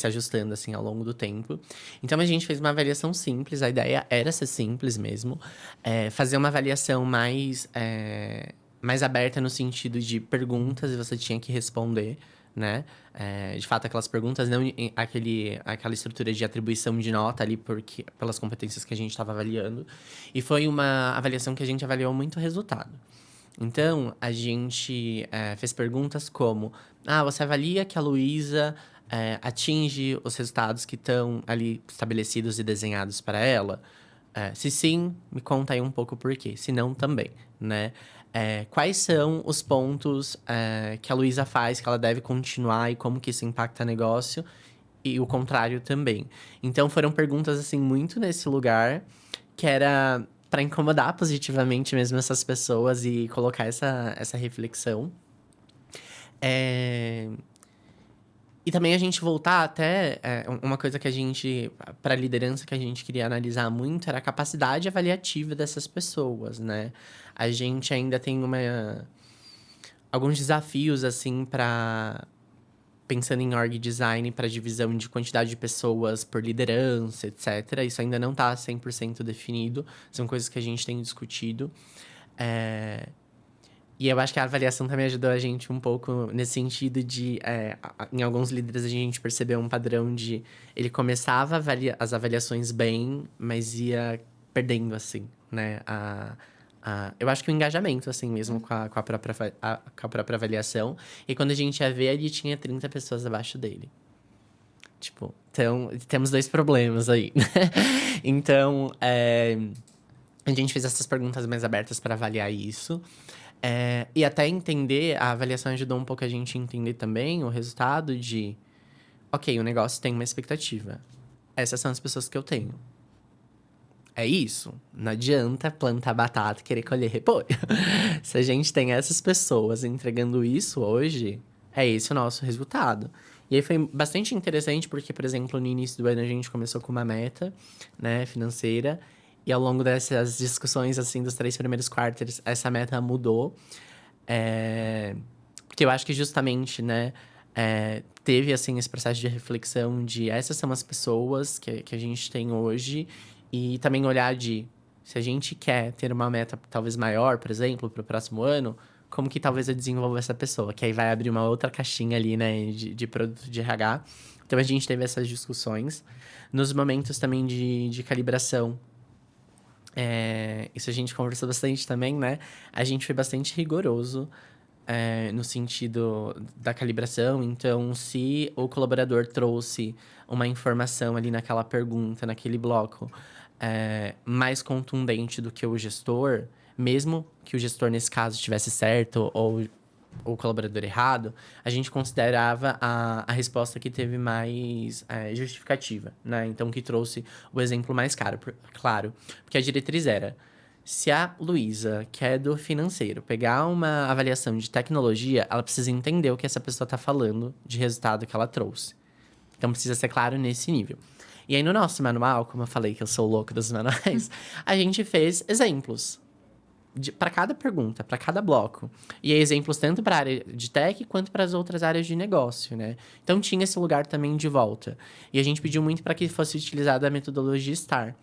ajustando, assim, ao longo do tempo. Então, a gente fez uma avaliação simples, a ideia era ser simples mesmo. Fazer uma avaliação mais aberta no sentido de perguntas e você tinha que responder, né? De fato, aquelas perguntas, não aquela estrutura de atribuição de nota ali pelas competências que a gente estava avaliando. E foi uma avaliação que a gente avaliou muito resultado. Então, a gente fez perguntas como... você avalia que a Luísa atinge os resultados que estão ali estabelecidos e desenhados para ela? Se sim, me conta aí um pouco por quê. Se não, também, né? Quais são os pontos que a Luísa faz, que ela deve continuar e como que isso impacta o negócio? E o contrário também. Então, foram perguntas, assim, muito nesse lugar, que era para incomodar positivamente mesmo essas pessoas e colocar essa reflexão. E também a gente voltar até... uma coisa que a gente... Para a liderança que a gente queria analisar muito era a capacidade avaliativa dessas pessoas, né? A gente ainda tem alguns desafios, assim, pensando em org design para divisão de quantidade de pessoas por liderança, etc. Isso ainda não está 100% definido. São coisas que a gente tem discutido. E eu acho que a avaliação também ajudou a gente um pouco nesse sentido de... em alguns líderes a gente percebeu um padrão de... Ele começava as avaliações bem, mas ia perdendo, assim, né? Eu acho que o engajamento, assim mesmo, com a própria avaliação. E quando a gente ia ver, ele tinha 30 pessoas abaixo dele. Tipo, então, temos 2 problemas aí. Então, a gente fez essas perguntas mais abertas para avaliar isso. E até entender, a avaliação ajudou um pouco a gente a entender também o resultado de... Ok, o negócio tem uma expectativa. Essas são as pessoas que eu tenho. É isso. Não adianta plantar batata e querer colher repolho. Se a gente tem essas pessoas entregando isso hoje, é esse o nosso resultado. E aí foi bastante interessante porque, por exemplo, no início do ano a gente começou com uma meta, né, financeira. E ao longo dessas discussões, assim, dos 3 primeiros quarters, essa meta mudou. Porque eu acho que justamente, né, teve, assim, esse processo de reflexão de essas são as pessoas que a gente tem hoje. E também olhar se a gente quer ter uma meta talvez maior, por exemplo, para o próximo ano, como que talvez eu desenvolva essa pessoa? Que aí vai abrir uma outra caixinha ali, né, de produto de RH. Então, a gente teve essas discussões. Nos momentos também de calibração, isso a gente conversou bastante também, né? A gente foi bastante rigoroso no sentido da calibração. Então, se o colaborador trouxe uma informação ali naquela pergunta, naquele bloco, mais contundente do que o gestor, mesmo que o gestor, nesse caso, estivesse certo ou o colaborador errado, a gente considerava a resposta que teve mais justificativa, né? Então, que trouxe o exemplo mais claro. Porque a diretriz era... Se a Luísa, que é do financeiro, pegar uma avaliação de tecnologia, ela precisa entender o que essa pessoa está falando de resultado que ela trouxe. Então, precisa ser claro nesse nível. E aí, no nosso manual, como eu falei que eu sou o louco dos manuais, a gente fez exemplos para cada pergunta, para cada bloco. E aí, exemplos tanto para a área de tech quanto para as outras áreas de negócio, né? Então, tinha esse lugar também de volta. E a gente pediu muito para que fosse utilizada a metodologia STAR.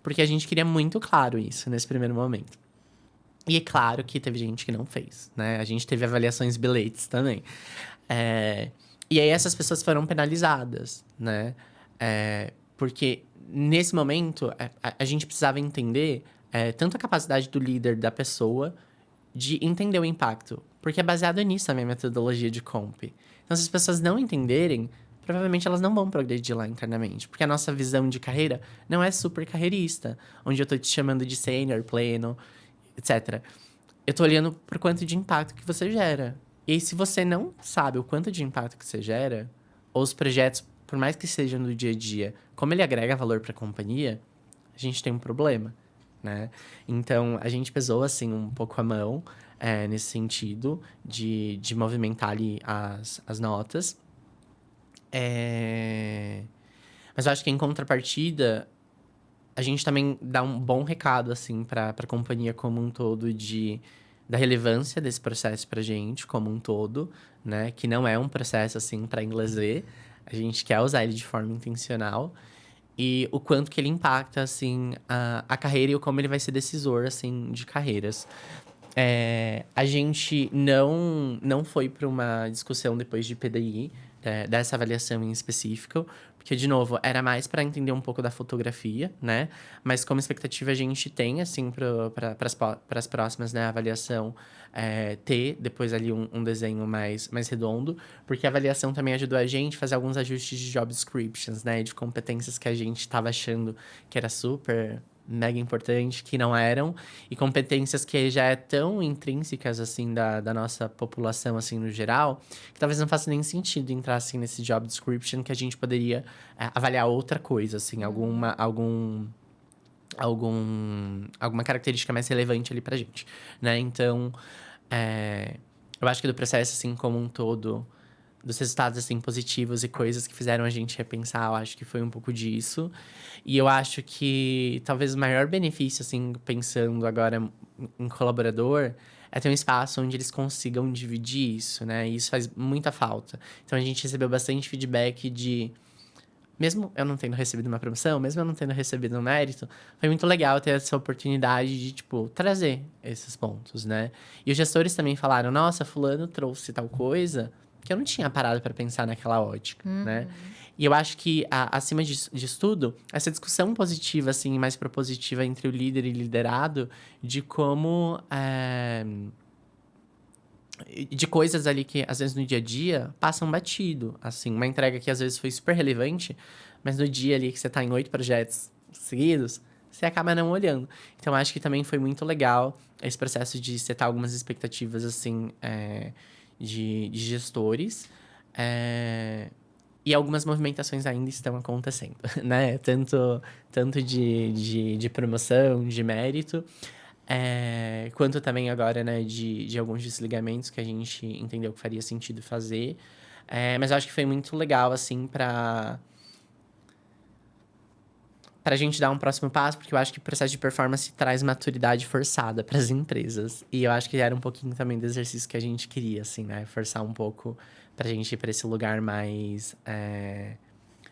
Porque a gente queria muito claro isso nesse primeiro momento. E é claro que teve gente que não fez, né? A gente teve avaliações bilhetes também. E aí, essas pessoas foram penalizadas, né? Porque, nesse momento, a gente precisava entender tanto a capacidade do líder, da pessoa, de entender o impacto. Porque é baseado nisso a minha metodologia de comp. Então, se as pessoas não entenderem, provavelmente elas não vão progredir lá internamente. Porque a nossa visão de carreira não é super carreirista, onde eu tô te chamando de sênior, pleno, etc. Eu tô olhando pro quanto de impacto que você gera. E aí, se você não sabe o quanto de impacto que você gera, ou os projetos, por mais que sejam no dia a dia, como ele agrega valor para a companhia, a gente tem um problema, né? Então, a gente pesou, assim, um pouco a mão nesse sentido de movimentar ali as notas. Mas eu acho que, em contrapartida, a gente também dá um bom recado, assim, para a companhia como um todo da relevância desse processo pra gente como um todo, né? Que não é um processo, assim, para inglês ver. A gente quer usar ele de forma intencional. E o quanto que ele impacta, assim, a carreira e o como ele vai ser decisor, assim, de carreiras. A gente não foi para uma discussão depois de PDI, dessa avaliação em específico, porque, de novo, era mais para entender um pouco da fotografia, né? Mas como expectativa a gente tem, assim, para as próximas, né, avaliação, ter depois ali um desenho mais redondo, porque a avaliação também ajudou a gente a fazer alguns ajustes de job descriptions, né? De competências que a gente estava achando que era super mega importante, que não eram, e competências que já é tão intrínsecas, assim, da nossa população, assim, no geral, que talvez não faça nem sentido entrar, assim, nesse job description, que a gente poderia avaliar outra coisa, assim, alguma característica mais relevante ali pra gente, né? Então, eu acho que do processo, assim, como um todo, dos resultados, assim, positivos e coisas que fizeram a gente repensar, eu acho que foi um pouco disso. E eu acho que talvez o maior benefício, assim, pensando agora em colaborador, é ter um espaço onde eles consigam dividir isso, né? E isso faz muita falta. Então, a gente recebeu bastante feedback mesmo eu não tendo recebido uma promoção, mesmo eu não tendo recebido um mérito, foi muito legal ter essa oportunidade de, tipo, trazer esses pontos, né? E os gestores também falaram, nossa, fulano trouxe tal coisa que eu não tinha parado para pensar naquela ótica, né? E eu acho que, acima disso tudo, essa discussão positiva, assim, mais propositiva entre o líder e liderado, de como... de coisas ali que, às vezes, no dia a dia, passam batido, assim. Uma entrega que, às vezes, foi super relevante, mas no dia ali que você tá em 8 projetos seguidos, você acaba não olhando. Então, acho que também foi muito legal esse processo de setar algumas expectativas, assim, de gestores. E algumas movimentações ainda estão acontecendo, né? Tanto de promoção, de mérito, quanto também agora, né, de alguns desligamentos que a gente entendeu que faria sentido fazer. Mas eu acho que foi muito legal, assim, pra gente dar um próximo passo, porque eu acho que o processo de performance traz maturidade forçada para as empresas. E eu acho que era um pouquinho também do exercício que a gente queria, assim, né? Forçar um pouco pra gente ir pra esse lugar mais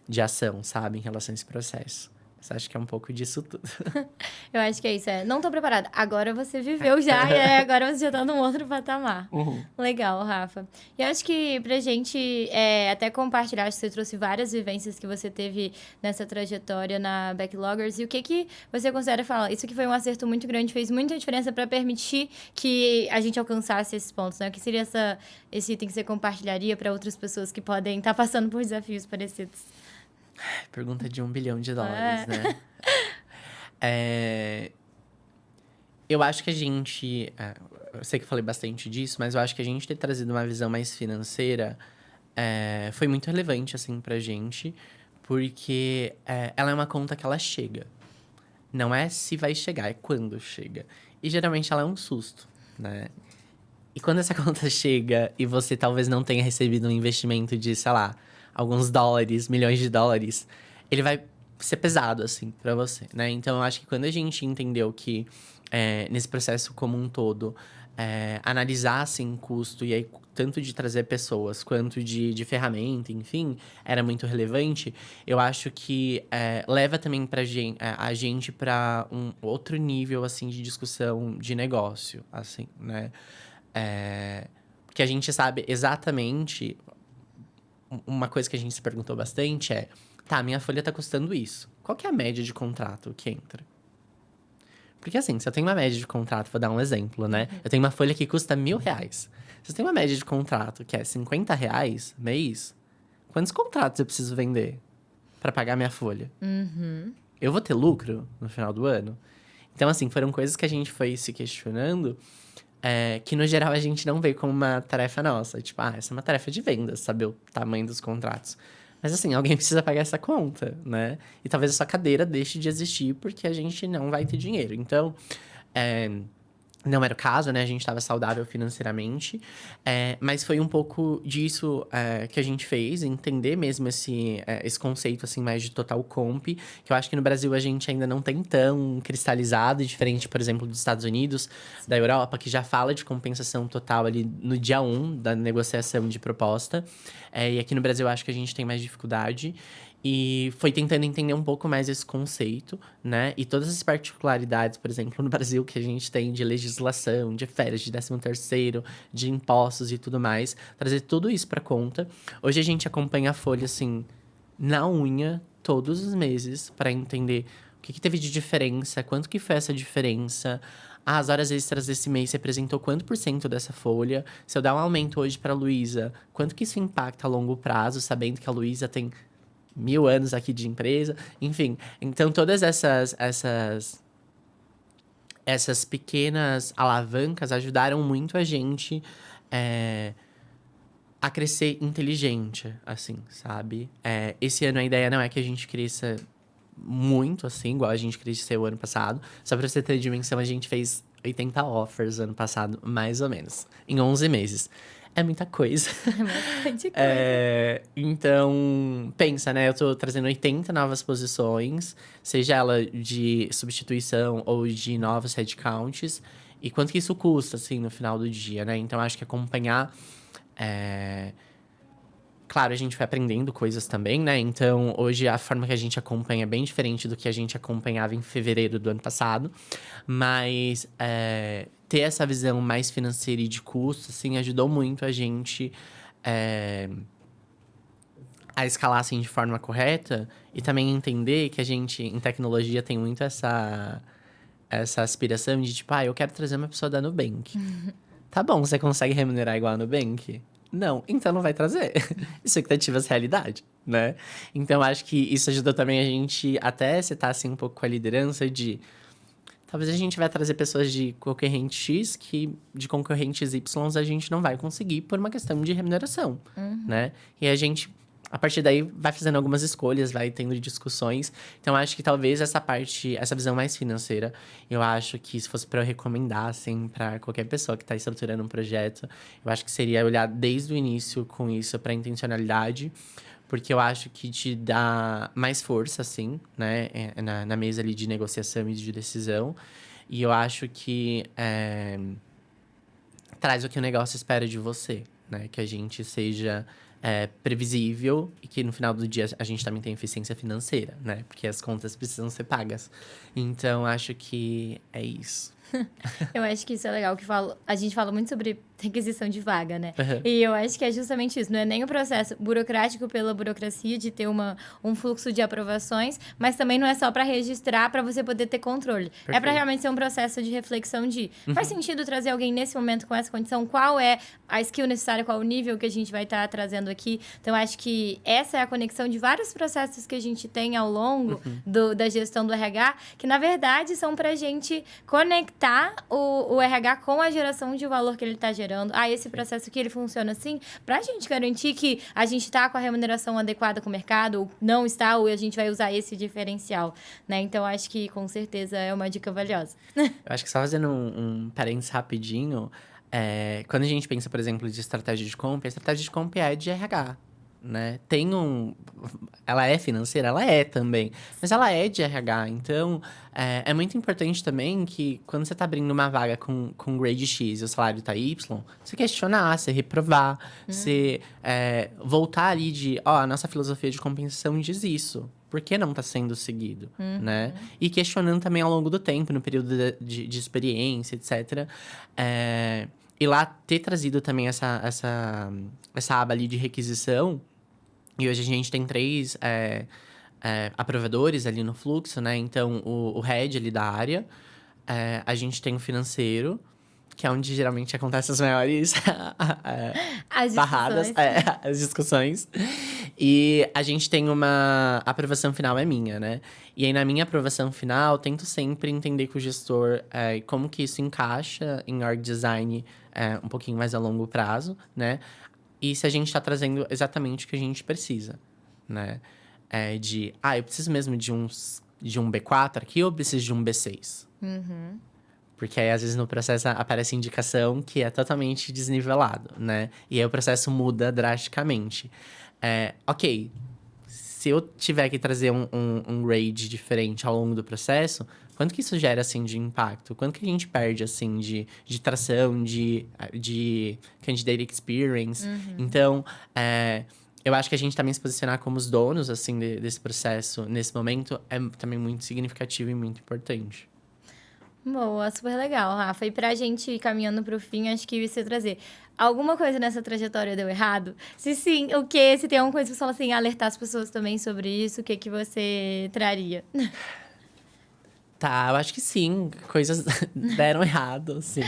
de ação, sabe? Em relação a esse processo. Mas acho que é um pouco disso tudo. Eu acho que é isso, não tô preparada. Agora você viveu já, e agora você já tá num outro patamar. Uhum. Legal, Rafa. E eu acho que pra gente até compartilhar, acho que você trouxe várias vivências que você teve nessa trajetória na Backloggers. E o que você considera falar? Isso que foi um acerto muito grande, fez muita diferença pra permitir que a gente alcançasse esses pontos, né? O que seria esse item que você compartilharia pra outras pessoas que podem estar passando por desafios parecidos? Pergunta de $1 bilhão, né? Eu acho que a gente... eu sei que eu falei bastante disso, mas eu acho que a gente ter trazido uma visão mais financeira foi muito relevante, assim, pra gente. Porque ela é uma conta que ela chega. Não é se vai chegar, é quando chega. E geralmente ela é um susto, né? E quando essa conta chega e você talvez não tenha recebido um investimento de, sei lá, alguns dólares, milhões de dólares, ele vai ser pesado, assim, pra você, né? Então, eu acho que quando a gente entendeu que, nesse processo como um todo, analisar, assim, custo, e aí tanto de trazer pessoas quanto de ferramenta, enfim, era muito relevante, eu acho que leva também a gente pra um outro nível, assim, de discussão de negócio, assim, né? Porque a gente sabe exatamente... Uma coisa que a gente se perguntou bastante tá, minha folha tá custando isso. Qual que é a média de contrato que entra? Porque assim, se eu tenho uma média de contrato, vou dar um exemplo, né? Eu tenho uma folha que custa R$1.000. Se eu tenho uma média de contrato que é R$50 mês, quantos contratos eu preciso vender para pagar minha folha? Eu vou ter lucro no final do ano? Então, assim, foram coisas que a gente foi se questionando, que no geral a gente não vê como uma tarefa nossa. Tipo, essa é uma tarefa de vendas, saber o tamanho dos contratos. Mas assim, alguém precisa pagar essa conta, né? E talvez essa cadeira deixe de existir porque a gente não vai ter dinheiro. Então, não era o caso, né? A gente estava saudável financeiramente. Mas foi um pouco disso que a gente fez, entender mesmo esse conceito, assim, mais de total comp. Que eu acho que no Brasil a gente ainda não tem tão cristalizado, diferente, por exemplo, dos Estados Unidos, da Europa, que já fala de compensação total ali no dia 1 da negociação de proposta. E aqui no Brasil eu acho que a gente tem mais dificuldade. E foi tentando entender um pouco mais esse conceito, né? E todas as particularidades, por exemplo, no Brasil, que a gente tem de legislação, de férias, de 13º, de impostos e tudo mais. Trazer tudo isso para conta. Hoje a gente acompanha a folha, assim, na unha, todos os meses, para entender o que teve de diferença, quanto que foi essa diferença. As horas extras desse mês representou quanto por cento dessa folha? Se eu dar um aumento hoje para a Luísa, quanto que isso impacta a longo prazo, sabendo que a Luísa tem 1000 anos aqui de empresa, enfim. Então, todas essas pequenas alavancas ajudaram muito a gente a crescer inteligente, assim, sabe? Esse ano a ideia não é que a gente cresça muito, assim, igual a gente cresceu o ano passado. Só pra você ter dimensão, a gente fez 80 offers ano passado, mais ou menos, em 11 meses. É muita coisa. É bastante coisa. Então, pensa, né? Eu tô trazendo 80 novas posições, seja ela de substituição ou de novos headcounts. E quanto que isso custa, assim, no final do dia, né? Então, acho que acompanhar... Claro, a gente vai aprendendo coisas também, né? Então, hoje a forma que a gente acompanha é bem diferente do que a gente acompanhava em fevereiro do ano passado. Mas ter essa visão mais financeira e de custo, assim, ajudou muito a gente a escalar, assim, de forma correta. E também entender que a gente, em tecnologia, tem muito essa aspiração de, tipo, eu quero trazer uma pessoa da Nubank. Tá bom, você consegue remunerar igual a Nubank? Não, então não vai trazer. Expectativas realidade, né? Então, acho que isso ajudou também a gente até setar, assim, um pouco com a liderança de... Talvez a gente vai trazer pessoas de concorrente X que de concorrentes Y a gente não vai conseguir por uma questão de remuneração, né? E a gente, a partir daí, vai fazendo algumas escolhas, vai tendo discussões. Então, acho que talvez essa visão mais financeira, eu acho que se fosse para eu recomendar, assim, para qualquer pessoa que está estruturando um projeto, eu acho que seria olhar desde o início com isso para intencionalidade, porque eu acho que te dá mais força, assim, né, na mesa ali de negociação e de decisão. E eu acho que traz o que o negócio espera de você, né? Que a gente seja previsível e que no final do dia a gente também tem eficiência financeira, né? Porque as contas precisam ser pagas. Então, acho que é isso. Eu acho que isso é legal, que a gente fala muito sobre requisição de vaga, né? Uhum. E eu acho que é justamente isso. Não é nem o processo burocrático pela burocracia de ter um fluxo de aprovações, mas também não é só para registrar, para você poder ter controle. É para realmente ser um processo de reflexão de faz sentido trazer alguém nesse momento com essa condição? Qual é a skill necessária? Qual o nível que a gente vai estar trazendo aqui? Então, acho que essa é a conexão de vários processos que a gente tem ao longo da gestão do RH, que, na verdade, são para a gente conectar o RH com a geração de valor que ele está gerando. Esse processo aqui, ele funciona assim, para a gente garantir que a gente está com a remuneração adequada com o mercado, ou não está, ou a gente vai usar esse diferencial, né? Então, acho que, com certeza, é uma dica valiosa. Eu acho que só fazendo um parênteses rapidinho, quando a gente pensa, por exemplo, de estratégia de compra, a estratégia de compra é de RH, né? Ela é financeira? Ela é também. Mas ela é de RH. Então, é muito importante também que quando você tá abrindo uma vaga com grade X e o salário tá Y, você questionar, você reprovar, você voltar ali a nossa filosofia de compensação diz isso. Por que não tá sendo seguido, né? E questionando também ao longo do tempo, no período de experiência, etc. E lá ter trazido também essa aba ali de requisição. E hoje a gente tem 3 aprovadores ali no fluxo, né? Então, o head ali da área, a gente tem o financeiro, que é onde geralmente acontecem as maiores As barradas, discussões. as discussões. E a gente tem uma a aprovação final é minha, né? E aí, na minha aprovação final, tento sempre entender com o gestor como que isso encaixa em org design um pouquinho mais a longo prazo, né? E se a gente está trazendo exatamente o que a gente precisa, né? Eu preciso mesmo de um B4 aqui ou eu preciso de um B6? Porque aí, às vezes, no processo aparece indicação que é totalmente desnivelado, né? E aí o processo muda drasticamente. Ok, se eu tiver que trazer um grade diferente ao longo do processo, quanto que isso gera, assim, de impacto? Quanto que a gente perde, assim, de tração, de candidate experience? Então, eu acho que a gente também se posicionar como os donos, assim, desse processo, nesse momento, é também muito significativo e muito importante. Boa, super legal, Rafa. E pra gente ir caminhando pro fim, acho que você trazer alguma coisa nessa trajetória deu errado? Se sim, o quê? Se tem alguma coisa que você fala assim, alertar as pessoas também sobre isso, o que que você traria? Tá, eu acho que sim. Coisas deram errado, sim.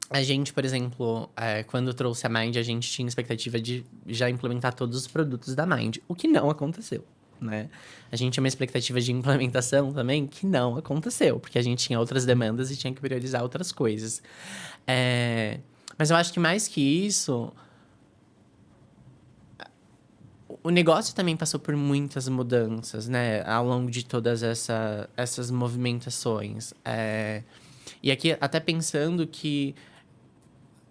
A gente, por exemplo, quando trouxe a Mind, a gente tinha expectativa de já implementar todos os produtos da Mind, o que não aconteceu, né? A gente tinha uma expectativa de implementação também que não aconteceu, porque a gente tinha outras demandas e tinha que priorizar outras coisas. Mas eu acho que mais que isso, o negócio também passou por muitas mudanças, né? Ao longo de todas essas movimentações. E aqui, até pensando que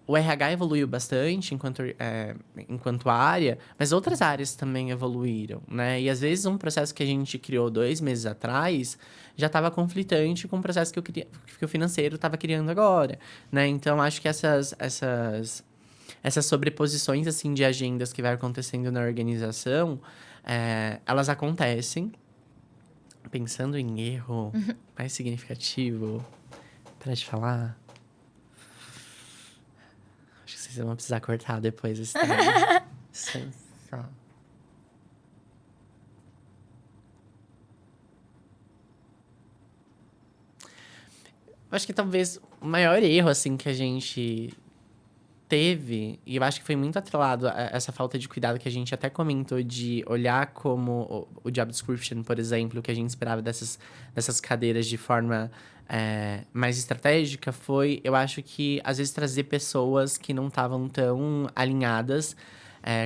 o RH evoluiu bastante enquanto área, mas outras áreas também evoluíram, né? E às vezes um processo que a gente criou 2 meses atrás já estava conflitante com o processo que o financeiro estava criando agora, né? Então, acho que essas sobreposições, assim, de agendas que vai acontecendo na organização, elas acontecem. Pensando em erro mais significativo, para te falar... Acho que vocês vão precisar cortar depois esse tema. Só. Acho que talvez o maior erro, assim, que a gente teve, e eu acho que foi muito atrelado a essa falta de cuidado que a gente até comentou de olhar como o job description, por exemplo, que a gente esperava dessas cadeiras de forma mais estratégica, foi, eu acho que, às vezes, trazer pessoas que não estavam tão alinhadas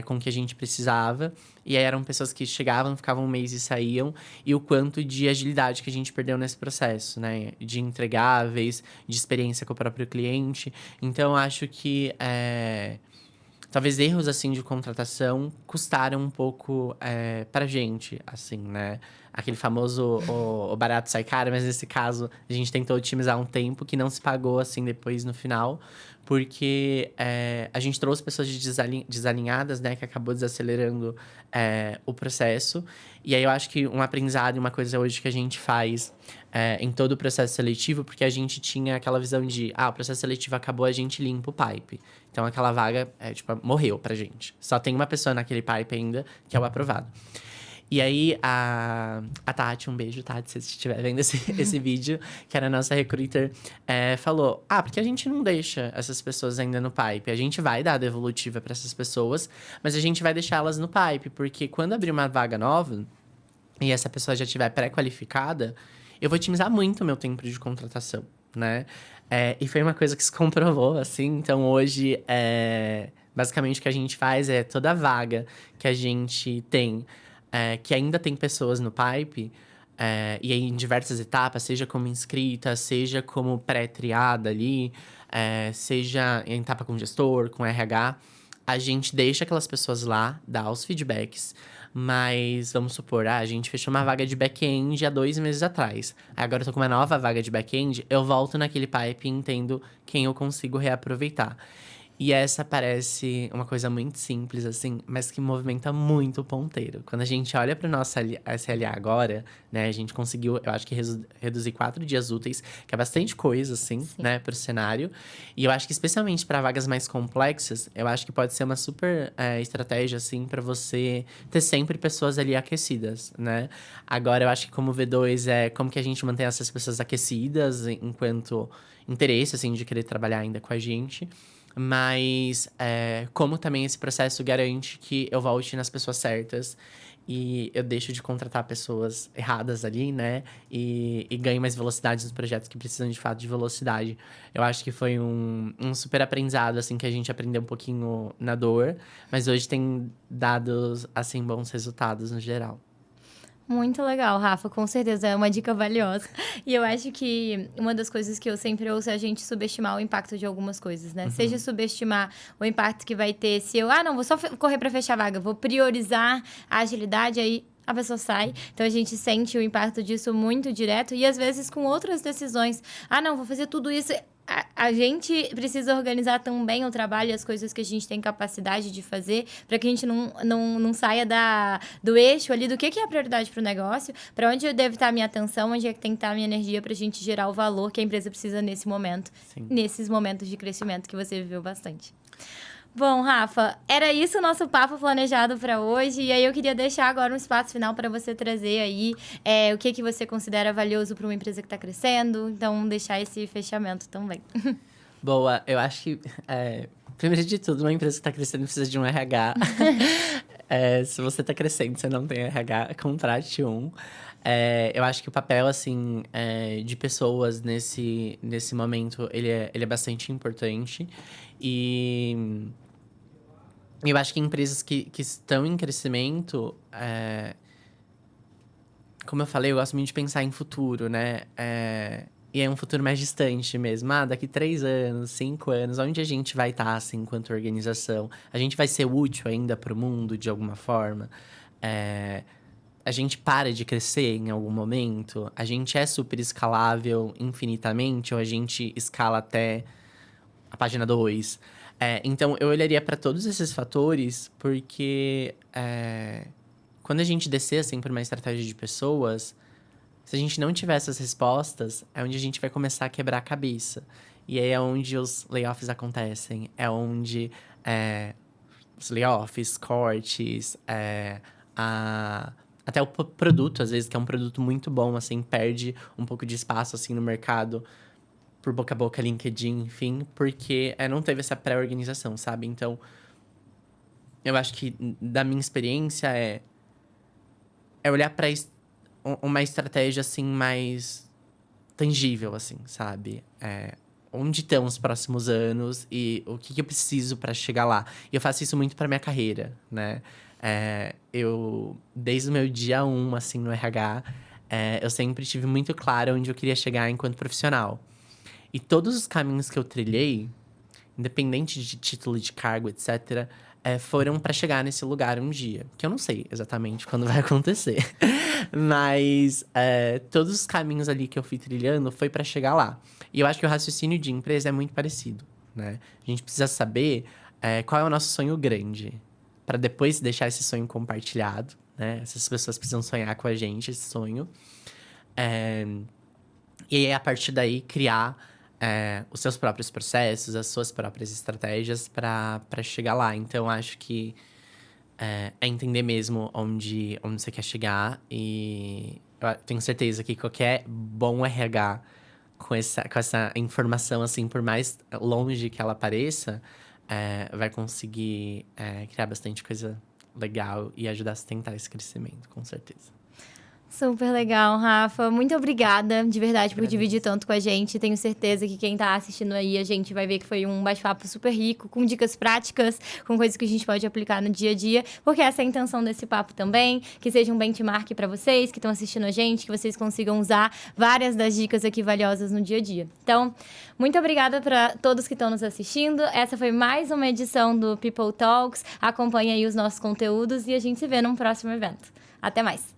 com o que a gente precisava. E aí eram pessoas que chegavam, ficavam um mês e saíam. E o quanto de agilidade que a gente perdeu nesse processo, né? De entregáveis, de experiência com o próprio cliente. Então, eu acho que talvez erros, assim, de contratação custaram um pouco pra gente, assim, né? Aquele famoso, o barato sai caro, mas nesse caso, a gente tentou otimizar um tempo que não se pagou, assim, depois no final. Porque a gente trouxe pessoas desalinhadas, né? Que acabou desacelerando o processo. E aí, eu acho que um aprendizado e uma coisa hoje que a gente faz em todo o processo seletivo, porque a gente tinha aquela visão de... o processo seletivo acabou, a gente limpa o pipe. Então, aquela vaga, morreu pra gente. Só tem uma pessoa naquele pipe ainda, que é o aprovado. E aí, a Tati, um beijo, Tati, se você estiver vendo esse vídeo, que era a nossa recruiter, falou... porque a gente não deixa essas pessoas ainda no pipe? A gente vai dar a devolutiva para essas pessoas, mas a gente vai deixar elas no pipe, porque quando abrir uma vaga nova, e essa pessoa já estiver pré-qualificada, eu vou otimizar muito o meu tempo de contratação, né? E foi uma coisa que se comprovou, assim. Então, hoje, basicamente, o que a gente faz é toda vaga que a gente tem... que ainda tem pessoas no pipe, e aí em diversas etapas, seja como inscrita, seja como pré-triada ali, seja em etapa com gestor, com RH, a gente deixa aquelas pessoas lá, dá os feedbacks, mas vamos supor, a gente fechou uma vaga de back-end há 2 meses atrás. Agora eu tô com uma nova vaga de back-end, eu volto naquele pipe e entendo quem eu consigo reaproveitar. E essa parece uma coisa muito simples, assim, mas que movimenta muito o ponteiro. Quando a gente olha para o nosso SLA agora, né, a gente conseguiu, eu acho que reduzir 4 dias úteis, que é bastante coisa, assim, Sim. né, para o cenário. E eu acho que, especialmente para vagas mais complexas, eu acho que pode ser uma super estratégia, assim, para você ter sempre pessoas ali aquecidas, né? Agora, eu acho que como V2 é como que a gente mantém essas pessoas aquecidas enquanto interesse, assim, de querer trabalhar ainda com a gente. Mas como também esse processo garante que eu volte nas pessoas certas e eu deixo de contratar pessoas erradas ali, né? E ganho mais velocidade nos projetos que precisam de fato de velocidade. Eu acho que foi um super aprendizado, assim, que a gente aprendeu um pouquinho na dor, mas hoje tem dado, assim, bons resultados no geral. Muito legal, Rafa, com certeza é uma dica valiosa. E eu acho que uma das coisas que eu sempre ouço é a gente subestimar o impacto de algumas coisas, né? Seja subestimar o impacto que vai ter se eu, não, vou só correr para fechar a vaga, vou priorizar a agilidade, aí a pessoa sai. Então a gente sente o impacto disso muito direto e às vezes com outras decisões. Não, vou fazer tudo isso. A gente precisa organizar também o trabalho e as coisas que a gente tem capacidade de fazer para que a gente não saia do eixo ali do que é a prioridade para o negócio, para onde deve estar a minha atenção, onde é que tem que estar a minha energia para a gente gerar o valor que a empresa precisa nesse momento, Sim. nesses momentos de crescimento que você viveu bastante. Bom, Rafa, era isso o nosso papo planejado para hoje. E aí eu queria deixar agora um espaço final para você trazer aí o que você considera valioso para uma empresa que está crescendo. Então, deixar esse fechamento também. Boa, eu acho que, primeiro de tudo, uma empresa que está crescendo precisa de um RH. Se você está crescendo e você não tem RH, contrate um. Eu acho que o papel, assim, de pessoas nesse momento, ele é bastante importante. E eu acho que empresas que estão em crescimento, como eu falei, eu gosto muito de pensar em futuro, né? E é um futuro mais distante mesmo. Daqui 3 anos, 5 anos, onde a gente vai estar, assim, enquanto organização? A gente vai ser útil ainda para o mundo, de alguma forma? A gente para de crescer em algum momento? A gente é super escalável infinitamente? Ou a gente escala até a página 2? Então, eu olharia para todos esses fatores, porque quando a gente descer, assim, para uma estratégia de pessoas, se a gente não tiver essas respostas, é onde a gente vai começar a quebrar a cabeça. E aí é onde os layoffs acontecem. É onde os layoffs, cortes, até o produto, às vezes, que é um produto muito bom, assim, perde um pouco de espaço, assim, no mercado, por boca a boca, LinkedIn, enfim, porque não teve essa pré-organização, sabe? Então, eu acho que, da minha experiência, é olhar para uma estratégia, assim, mais tangível, assim, sabe? Onde estão os próximos anos e o que eu preciso para chegar lá. E eu faço isso muito para minha carreira, né? Eu, desde o meu dia 1, assim, no RH, eu sempre tive muito claro onde eu queria chegar enquanto profissional. E todos os caminhos que eu trilhei, independente de título de cargo, etc., foram para chegar nesse lugar um dia. Que eu não sei exatamente quando vai acontecer. Mas todos os caminhos ali que eu fui trilhando foi para chegar lá. E eu acho que o raciocínio de empresa é muito parecido, né? A gente precisa saber qual é o nosso sonho grande, para depois deixar esse sonho compartilhado, né? Essas pessoas precisam sonhar com a gente esse sonho. E aí, a partir daí, criar os seus próprios processos, as suas próprias estratégias para chegar lá. Então, acho que é entender mesmo onde você quer chegar. E eu tenho certeza que qualquer bom RH com essa informação, assim, por mais longe que ela pareça, vai conseguir criar bastante coisa legal e ajudar a sustentar esse crescimento, com certeza. Super legal, Rafa. Muito obrigada, de verdade, por dividir tanto com a gente. Tenho certeza que quem tá assistindo aí, a gente vai ver que foi um bate-papo super rico, com dicas práticas, com coisas que a gente pode aplicar no dia a dia, porque essa é a intenção desse papo também, que seja um benchmark para vocês que estão assistindo a gente, que vocês consigam usar várias das dicas aqui valiosas no dia a dia. Então, muito obrigada para todos que estão nos assistindo. Essa foi mais uma edição do People Talks. Acompanhe aí os nossos conteúdos e a gente se vê num próximo evento. Até mais!